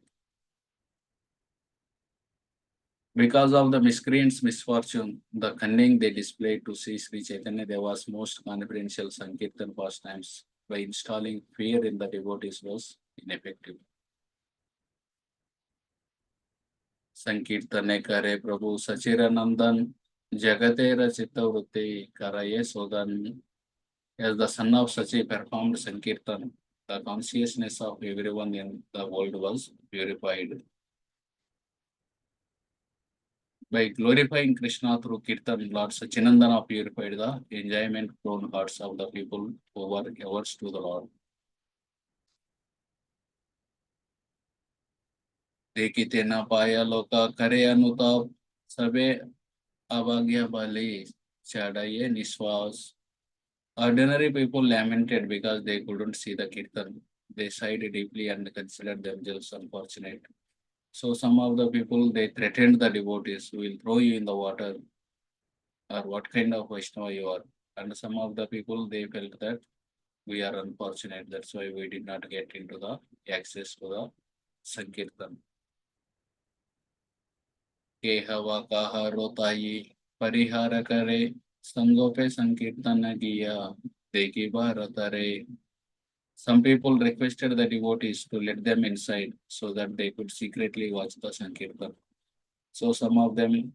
Because of the miscreants' misfortune, the cunning they displayed to see Sri Chaitanya Deva's most confidential Sankirtan pastimes by installing fear in the devotees was ineffective. Sankirtane kare Prabhu Sachiranandan Jagate Rachita Vritti Karaye Sodan. As the son of Sachi performed Sankirtan, the consciousness of everyone in the world was purified. By glorifying Krishna through Kirtan, Lord Sachinandana purified the enjoyment-prone hearts of the people who were averse to the Lord. Dekite na paya loka kare anutap sabe avagya bali chadaye niswas. Ordinary people lamented because they couldn't see the Kirtan. They sighed deeply and considered themselves unfortunate. So some of the people, they threatened the devotees, we will throw you in the water, or what kind of Vaishnava you are. And some of the people, they felt that we are unfortunate, that's why we did not get into the access to the Sankirtan. Kehava kaha rotayi parihara kare Sangope Sankirtana Giya Deki Bharatare. Some people requested the devotees to let them inside so that they could secretly watch the Sankirtan. So some of them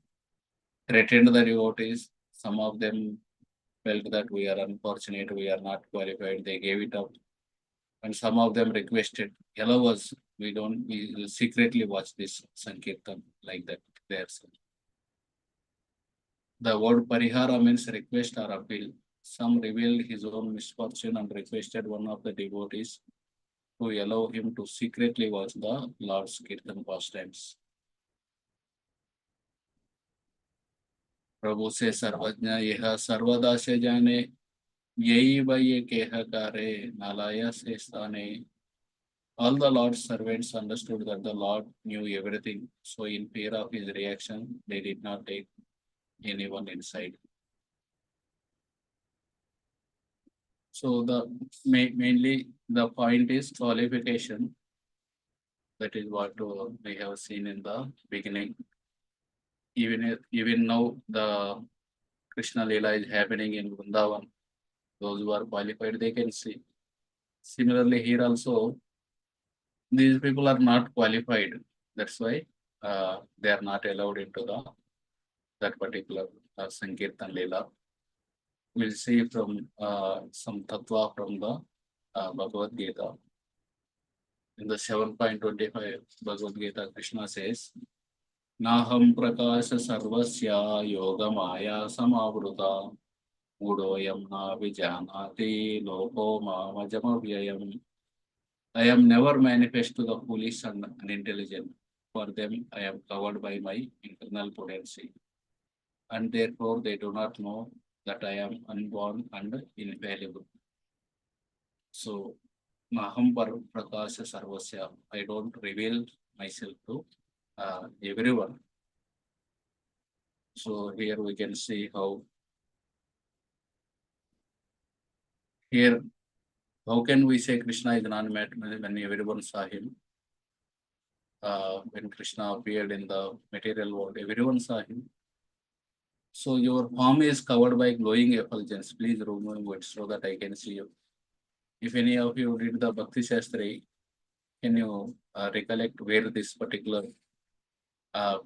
threatened the devotees, some of them felt that we are unfortunate, we are not qualified, they gave it up. And some of them requested, allow us, we will secretly watch this Sankirtan like that. There's the word Parihara means request or appeal. Some revealed his own misfortune and requested one of the devotees to allow him to secretly watch the Lord's Kirtan pastimes. प्रभु से सर्वज्ञ यह सर्वदा से जाने यही वही केहकारे नालाया से स्थाने. All the Lord's servants understood that the Lord knew everything, so in fear of his reaction, they did not take anyone inside. So mainly the point is qualification. That is what we have seen in the beginning. Even now, the Krishna Leela is happening in Vrindavan. Those who are qualified, they can see. Similarly, here also, these people are not qualified. That's why they are not allowed into that particular Sankirtan Leela. We'll see from some tattva from the Bhagavad Gita. In the 7.25 Bhagavad Gita, Krishna says, Naham prakasha sarvasya yoga maya samavruta udoyam na vijanati loko mamajamavyayam. I am never manifest to the foolish and unintelligent. For them, I am covered by my internal potency. And therefore, they do not know that I am unborn and infallible. So, Naham prakasha sarvasya. I don't reveal myself to everyone. So here we can see how can we say Krishna is non-mat when everyone saw him? When Krishna appeared in the material world, everyone saw him. So your form is covered by glowing effulgence. Please remove it so that I can see you. If any of you read the Bhakti Shastri, can you recollect where this particular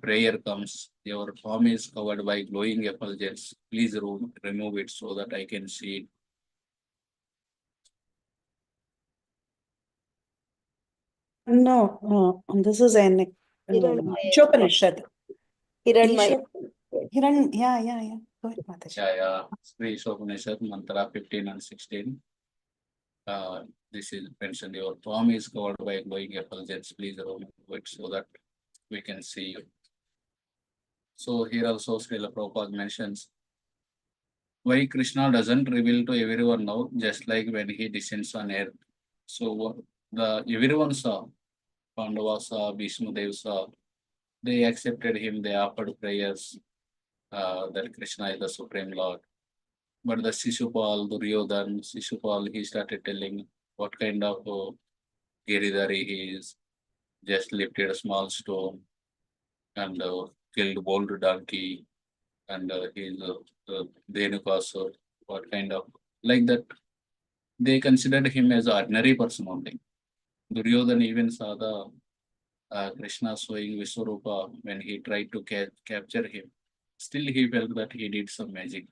prayer comes? Your form is covered by glowing effulgence. Please remove it so that I can see it. No, this is an Upanishad. Hiranmaya. Yeah. Go ahead, Mataji. Yeah. Sri Upanishad, Mantra 15 and 16. This is mentioned. Your form is covered by glowing effulgence. Please remove it so that we can see you. So here also Srila Prabhupada mentions why Krishna doesn't reveal to everyone now, just like when he descends on earth. So everyone saw, Pandava saw, Bhishma Dev saw, they accepted him, they offered prayers that Krishna is the Supreme Lord. But the Shishupal, Shishupal, he started telling what kind of Giridhari he is, just lifted a small stone and killed bold donkey, and he's Dhenukasur, what kind of, like that. They considered him as an ordinary person only. Duryodhana even saw the Krishna showing Vishwarupa when he tried to capture him. Still he felt that he did some magic.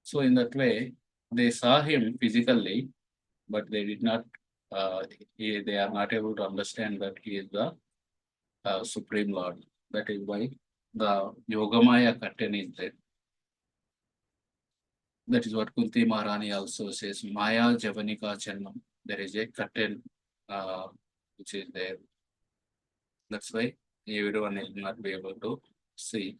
So in that way, they saw him physically, but they did not, they are not able to understand that he is the Supreme Lord. That is why the Yogamaya curtain is there. That is what Kunti Maharani also says, Maya Javanika Channam. There is a curtain which is there. That's why everyone will not be able to see.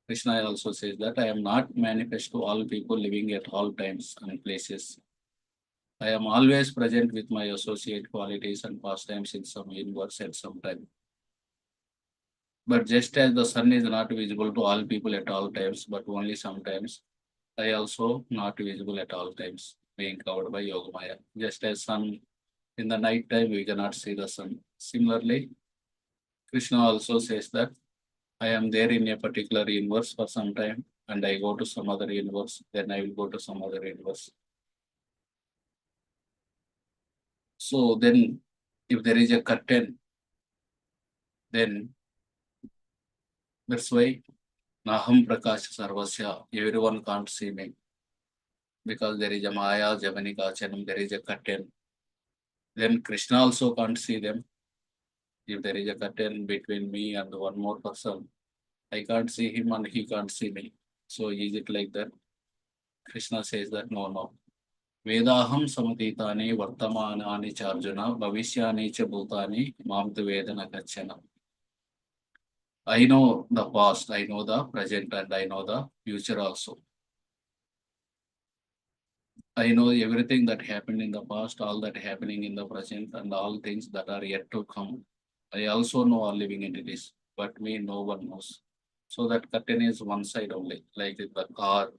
Krishna also says that I am not manifest to all people living at all times and places. I am always present with my associate qualities and pastimes in some universe at some time. But just as the sun is not visible to all people at all times, but only sometimes, I also not visible at all times, being covered by Yogamaya. Just as sun in the night time, we cannot see the sun. Similarly, Krishna also says that I am there in a particular universe for some time, and I go to some other universe, then I will go to some other universe. So then, if there is a curtain, then that's why Naham Prakash Sarvasya, everyone can't see me. Because there is a Maya, Javanika, Chanam, there is a curtain. Then Krishna also can't see them. If there is a curtain between me and one more person, I can't see him and he can't see me. So is it like that? Krishna says that no. Vedaham samatitani vartamanani charjuna bhavishyani cha bhutani mam tu vedana kachana. I know the past, I know the present, and I know the future also. I know everything that happened in the past, all that happening in the present, and all things that are yet to come. I also know all living entities, but me, no one knows. So that curtain is one side only, like in the car.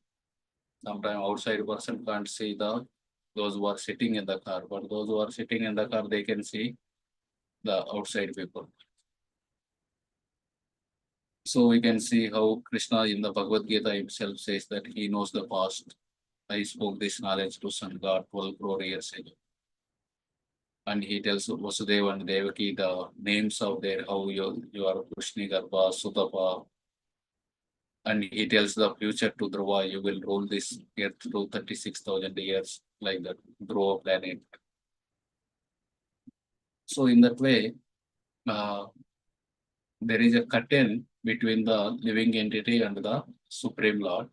Sometimes outside person can't see those who are sitting in the car, but those who are sitting in the car, they can see the outside people. So we can see how Krishna in the Bhagavad Gita himself says that he knows the past. I spoke this knowledge to Sun God 12 crore years ago. And he tells Vasudeva and Devaki the names of their, how you are Krishna Garbha, Sutapa. And he tells the future to Dhruva, you will rule this earth to 36,000 years, like that, Dhruva planet. So in that way, there is a curtain between the living entity and the Supreme Lord.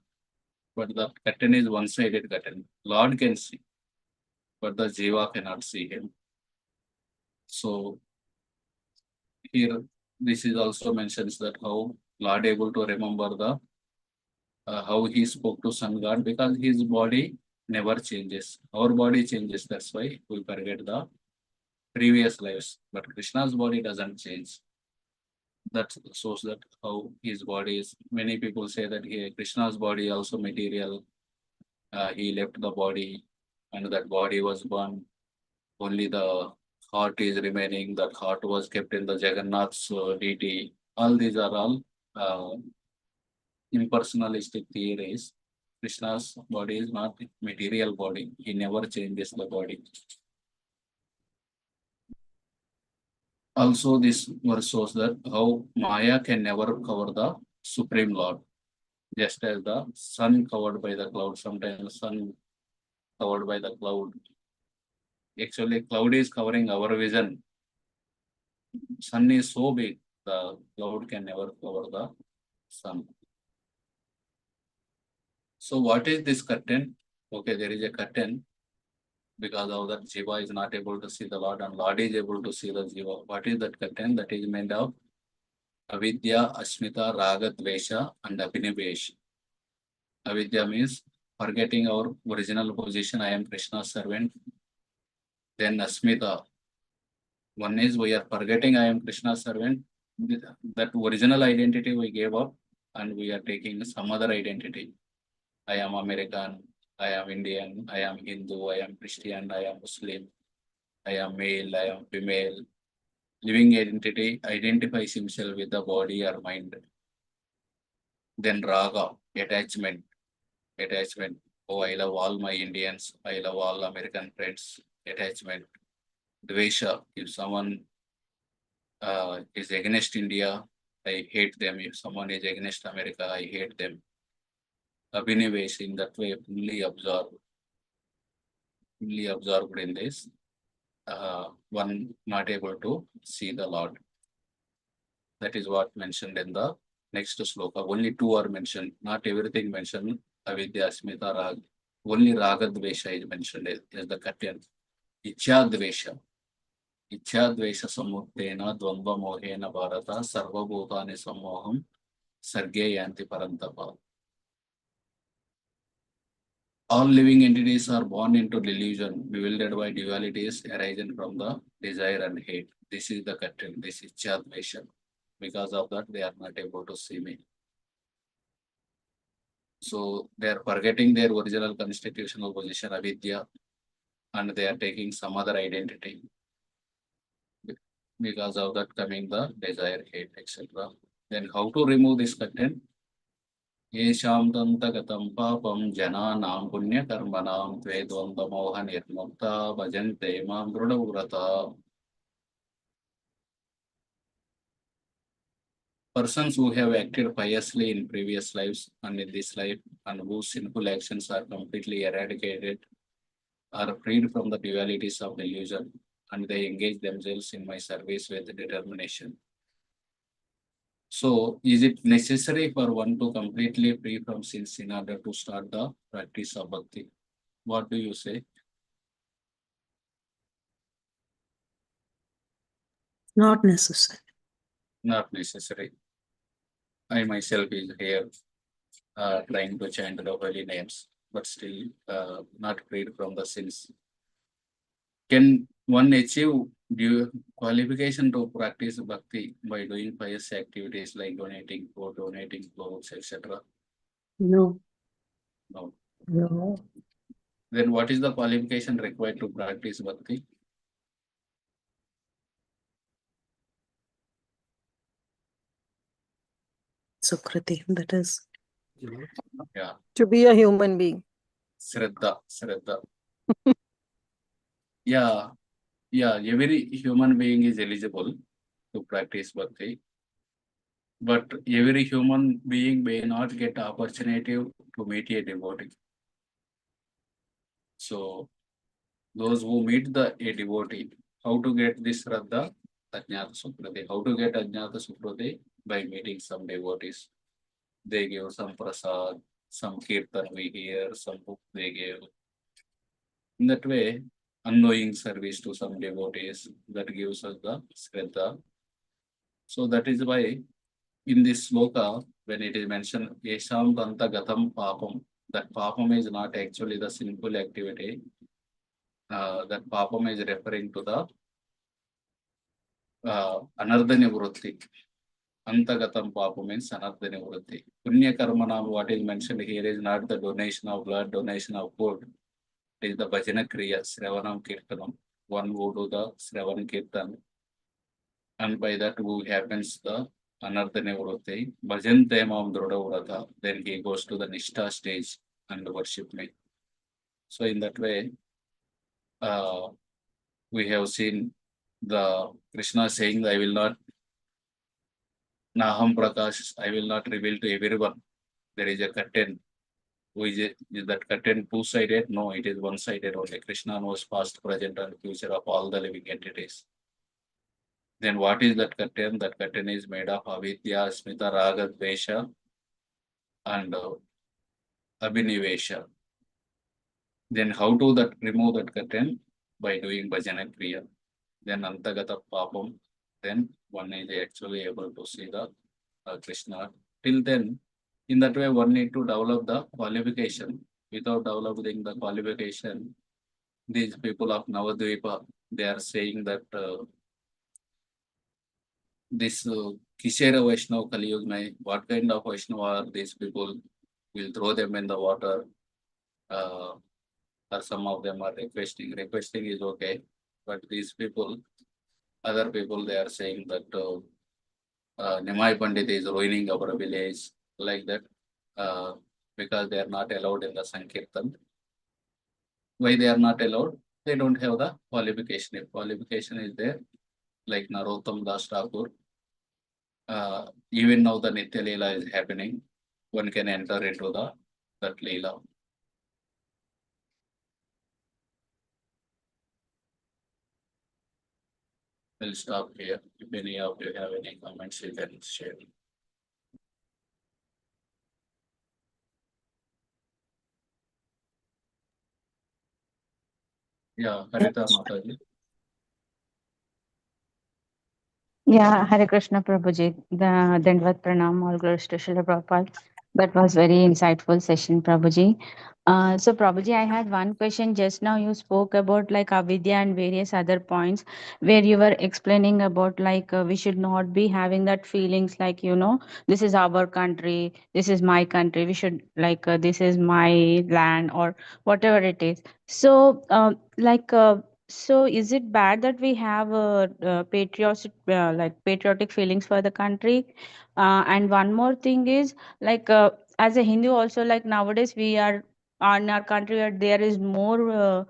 But the curtain is one-sided curtain. Lord can see, but the Jiva cannot see him. So here, this is also mentions that how Lord able to remember the how he spoke to Sun God, because his body never changes. Our body changes. That's why we forget the previous lives. But Krishna's body doesn't change. That shows that how his body is. Many people say that Krishna's body also material. He left the body, and that body was burned. Only the heart is remaining. That heart was kept in the Jagannath's deity. All these are all impersonalistic theories. Krishna's body is not material body. He never changes the body. Also, this verse shows that how Maya can never cover the Supreme Lord. Just as the sun covered by the cloud. Sometimes sun covered by the cloud. Actually, cloud is covering our vision. Sun is so big, the cloud can never cover the sun. So what is this curtain? Okay, there is a curtain. Because of that, Jiva is not able to see the Lord, and Lord is able to see the Jiva. What is that curtain? That is made of avidya, asmita, raga, dvesha, and abhinivesh. Avidya means forgetting our original position. I am Krishna's servant. Then asmita. One is we are forgetting I am Krishna's servant. That original identity we gave up, and we are taking some other identity. I am American, I am Indian, I am Hindu, I am Christian, I am Muslim, I am male, I am female. Living identity identifies himself with the body or mind. Then raga, attachment. Oh, I love all my Indians, I love all American friends. Attachment. Dvesha, if someone is against India, I hate them. If someone is against America, I hate them. Abhinivesh, in that way, fully absorbed in this. One not able to see the Lord. That is what mentioned in the next sloka. Only two are mentioned, not everything mentioned. Avidya, Asmita, Rag. Only Raga Dvesha is mentioned as the curtain. Ichya Dvesha. Ichya Dvesha Samurtena Dvandva Mohena Bharata Sarva Bhutani Sammoham Sarge Yanti Parantapa. All living entities are born into delusion, bewildered by dualities arising from the desire and hate. This is the curtain. This is Chadvesha. Because of that, they are not able to see me. So they are forgetting their original constitutional position, avidya, and they are taking some other identity. Because of that, coming the desire, hate, etc. Then how to remove this curtain? येषां दन्तगतं पापं जनानां पुण्यकर्मणां त्वे द्वन्द्वमोहनिर्मुक्ता भजन्ते मां दृढव्रता. Persons who have acted piously in previous lives and in this life, and whose sinful actions are completely eradicated, are freed from the dualities of delusion, and they engage themselves in my service with determination. So, is it necessary for one to completely free from sins in order to start the practice of bhakti? What do you say? Not necessary. Not necessary. I myself is here trying to chant the holy names, but still not freed from the sins. Can one achieve qualification to practice bhakti by doing pious activities like donating food, donating clothes, etc.? No. No. No. Then what is the qualification required to practice bhakti? Sukriti, that is. Yeah, To be a human being. Shraddha. Yeah, every human being is eligible to practice bhakti, but every human being may not get opportunity to meet a devotee. So those who meet a devotee, how to get this Shraddha? Ajnata Sukriti. How to get Ajnata Sukriti? By meeting some devotees. They give some prasad, some kirtan we hear, some book they give. In that way, unknowing service to some devotees, that gives us the Shraddha. So that is why in this sloka, when it is mentioned, Yesham Danta Gatam Papam, that papam is not actually the sinful activity. That papam is referring to the anardhani vrutti. Antagatam papa means anardhani vrutti. Punya karmanam, what is mentioned here is not the donation of blood, donation of food. It is the bhajana kriya, sravanam kirtanam. One who do the sravan kirtan, and by that who happens the anardhani vrutti. Bhajante mam druda vrata. Then he goes to the nishta stage and worship me. So in that way, we have seen the Krishna saying, I will not Naham Prakash, I will not reveal to everyone. There is a curtain. Is that curtain two-sided? No, it is one-sided only. Krishna knows past, present, and future of all the living entities. Then what is that curtain? That curtain is made of avidya, smita, raga, dvesha, and abhinivesha. Then how to remove that curtain? By doing bhajana kriya. Then antagata papam. Then one is actually able to see the Krishna. Till then, in that way, one need to develop the qualification. Without developing the qualification, these people of Navadvipa, they are saying that this Kishera Vaishnava Kali Yuga mein, what kind of Vaishnava are these people? Will throw them in the water. Or some of them are requesting. Requesting is okay, but these people, other people, they are saying that Nimai Pandit is ruining our village, like that, because they are not allowed in the Sankirtan. Why they are not allowed? They don't have the qualification. If qualification is there, like Narottam Das Thakur, even now the Nitya Leela is happening, one can enter into that Leela. We'll stop here. If any of you have any comments, you can share. Yeah, Harita Mataji. Yeah, Hare Krishna Prabhuji. The Dandvat Pranam, all glories to Srila Prabhupada. That was very insightful session, Prabhuji. So Prabhuji, I had one question. Just now you spoke about like avidya and various other points where you were explaining about like we should not be having that feelings like, this is our country, this is my country, we should like this is my land or whatever it is. So so is it bad that we have patriotic feelings for the country? And one more thing is like as a Hindu also, like nowadays we are in our country where there is more a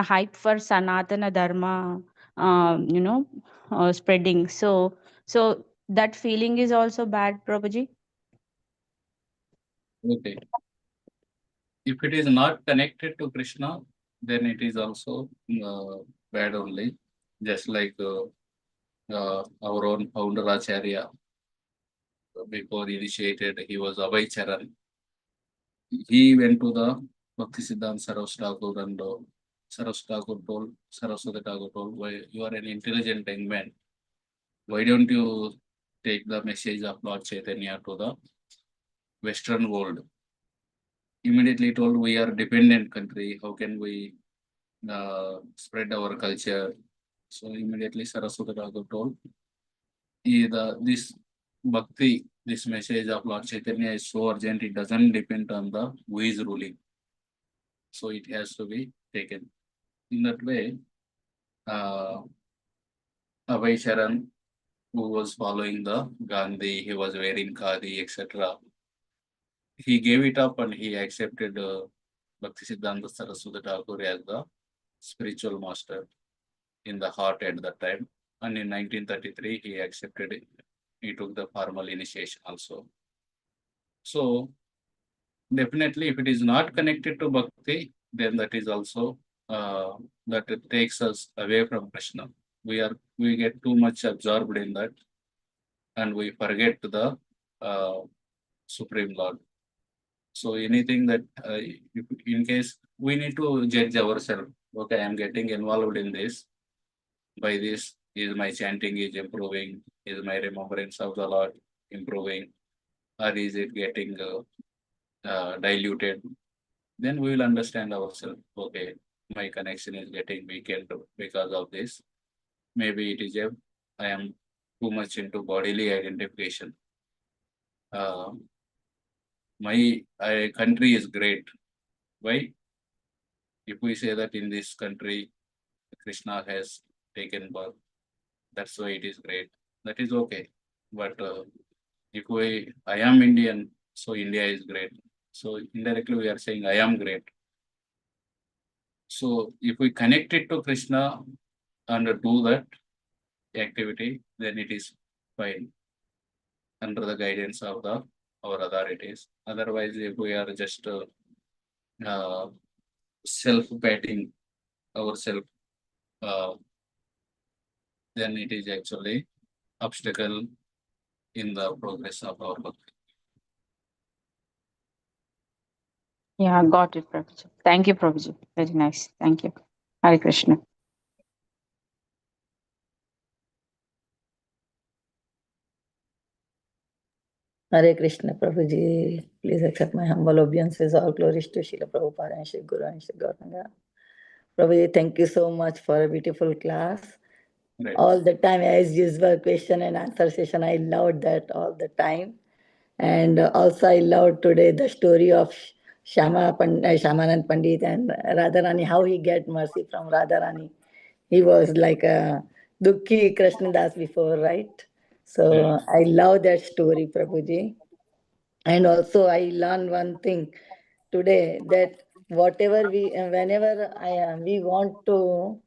hype for Sanatana Dharma, spreading. So that feeling is also bad, Prabhuji. Okay. If it is not connected to Krishna, then it is also bad only. Just like our own founder Acharya, before initiated, he was Abhay Charan. He went to the Bhaktisiddhanta Saraswati Thakur and Saraswati Thakur told, why you are an intelligent young man. Why don't you take the message of Lord Chaitanya to the Western world? Immediately told, we are dependent country. How can we spread our culture? So immediately Saraswati Thakur told, this bhakti, this message of Lord Chaitanya is so urgent, it doesn't depend on the who is ruling. So it has to be taken. In that way, Abhay Charan, who was following the Gandhi, he was wearing khadi, etc. He gave it up and he accepted Bhaktisiddhanta Saraswati Thakur as the spiritual master in the heart at that time. And in 1933, he accepted it. He took the formal initiation also. So definitely, if it is not connected to bhakti, then that is also that it takes us away from Krishna. We get too much absorbed in that, and we forget the Supreme Lord. So anything that, in case we need to judge ourselves, okay, I am getting involved in this. By this, is my chanting is improving? Is my remembrance of the Lord improving? Or is it getting diluted? Then we will understand ourselves. Okay, my connection is getting weakened because of this. Maybe it is I am too much into bodily identification. My country is great. Why? If we say that in this country, Krishna has taken birth, that's why it is great. That is okay. But if I am Indian, so India is great. So indirectly we are saying I am great. So if we connect it to Krishna and do that activity, then it is fine under the guidance of our authorities. Otherwise, if we are just self-patting ourselves, then it is actually obstacle in the progress of our bhakti. Yeah, got it, Prabhuji. Thank you, Prabhuji. Very nice. Thank you. Hare Krishna. Hare Krishna, Prabhuji. Please accept my humble obeisances. All glories to Srila Prabhupada and Shri Guru and Shri Gauranga. Prabhuji, thank you so much for a beautiful class. Right. All the time, as usual, question and answer session. I loved that all the time. And also, I loved today the story of Shamanand Pandit and Radharani, how he get mercy from Radharani. He was like a Dukhi Krishnadas before, right? So Yeah. I love that story, Prabhuji. And also, I learned one thing today, that whatever whenever we want to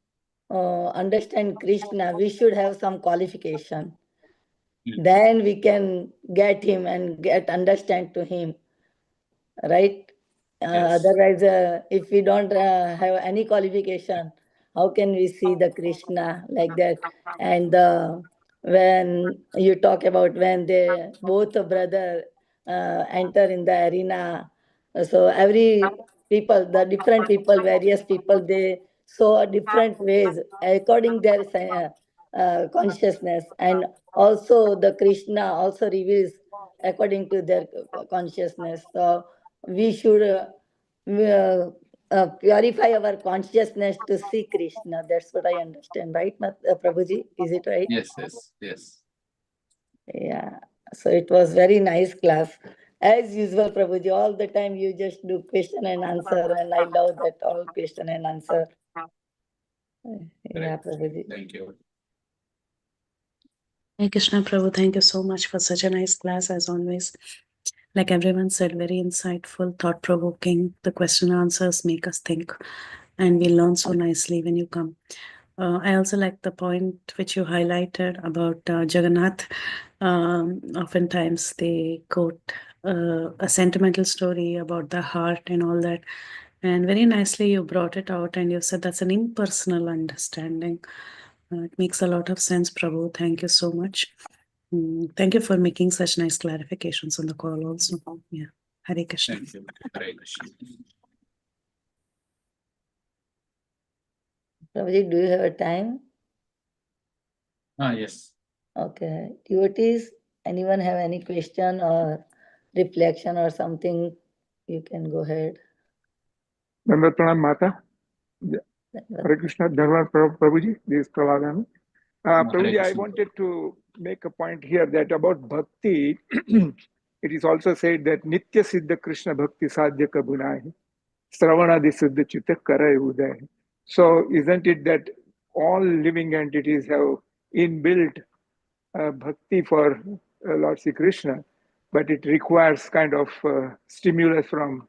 understand Krishna, we should have some qualification. Then we can get him and get understand to him, right? Yes. Otherwise, if we don't have any qualification, how can we see the Krishna like that? And when you talk about when they both brother enter in the arena, so every people, the different people, various people, they saw different ways according their consciousness, and also the Krishna also reveals according to their consciousness. So we should purify our consciousness to see Krishna. That's what I understand, right, Prabhuji? Is it right? Yes. Yes. Yes. Yeah. So it was very nice class. As usual, Prabhuji, all the time you just do question and answer, and I love that all question and answer. Yeah, Correct. Prabhuji. Thank you. Hey Krishna Prabhu, thank you so much for such a nice class as always. Like everyone said, very insightful, thought-provoking. The question and answers make us think, and we learn so nicely when you come. I also like the point which you highlighted about Jagannath. Oftentimes they quote a sentimental story about the heart and all that. And very nicely you brought it out and you said that's an impersonal understanding. It makes a lot of sense, Prabhu. Thank you so much. Thank you for making such nice clarifications on the call also. Yeah. Hare Krishna. Thank you. Hare Krishna. Prabhuji, do you have a time? Yes. Okay. Devotees, anyone have any question or reflection or something? You can go ahead. Dandavat Pranam Mata. Hare Krishna, Dharma Prabhuji, this is Praladana. Prabhuji, I wanted to make a point here that about bhakti, it is also said that Nitya Siddha Krishna Bhakti Sadhya Kabunahi, Sravana Siddha Chitta Karay Uday. So isn't it that all living entities have inbuilt bhakti for Lord Sri Krishna, but it requires kind of stimulus from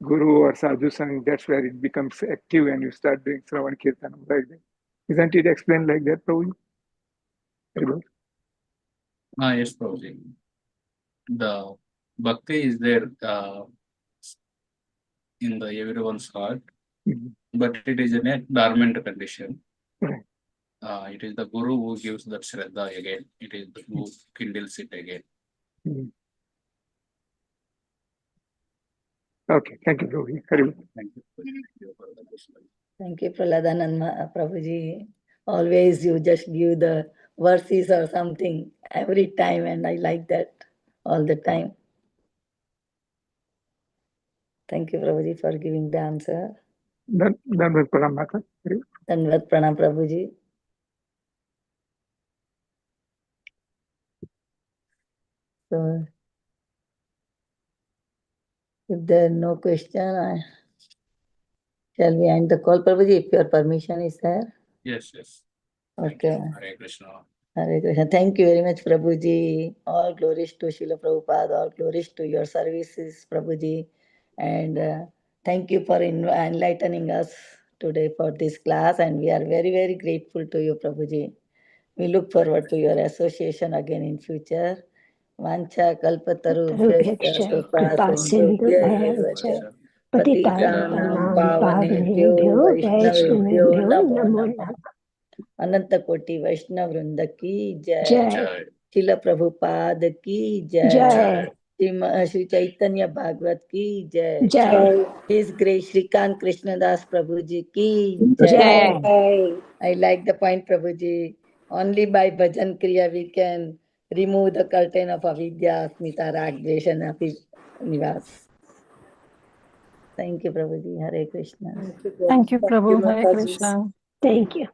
Guru or Sadhu Sang. That's where it becomes active and you start doing Sravan Kirtan like that. Isn't it explained like that, Prabhuji? Yes, Prabhuji. The bhakti is there in the everyone's heart, but it is in a dormant condition. It is the Guru who gives that Shraddha again. It is the who kindles it again. Okay, thank you, Prabhuji. Thank you. Thank you, Prahladanand Prabhuji. Always you just give the verses or something every time, and I like that all the time. Thank you, Prabhuji, for giving the answer. Dandavat Pranam Mata. Dandavat Pranam, Prabhuji. So, if there are no question, shall we end the call, Prabhuji, if your permission is there? Yes. Okay. Hare Krishna. Hare Krishna. Thank you very much, Prabhuji. All glories to Srila Prabhupada. All glories to your services, Prabhuji. And thank you for enlightening us today for this class. And we are very, very grateful to you, Prabhuji. We look forward to your association again in future. Vancha kalpatarubhyascha kripa sindhubhya eva cha patitanam pavanebhyo vaishnavebhyo namo namah. अनंत कोटि वैष्णव वृंद की जय। शिल प्रभुपाद की जय। श्री चैतन्य भागवत की जय। His grace Shrikant Krishnadas प्रभु जी की जय। I like the point, Prabhuji. Only by bhajan kriya we can remove the curtain of avidya, asmita, rag, dvesh, and nivas. Thank you, Prabhuji. Hare Krishna. Thank you, Prabhu. Hare Krishna. Thank you.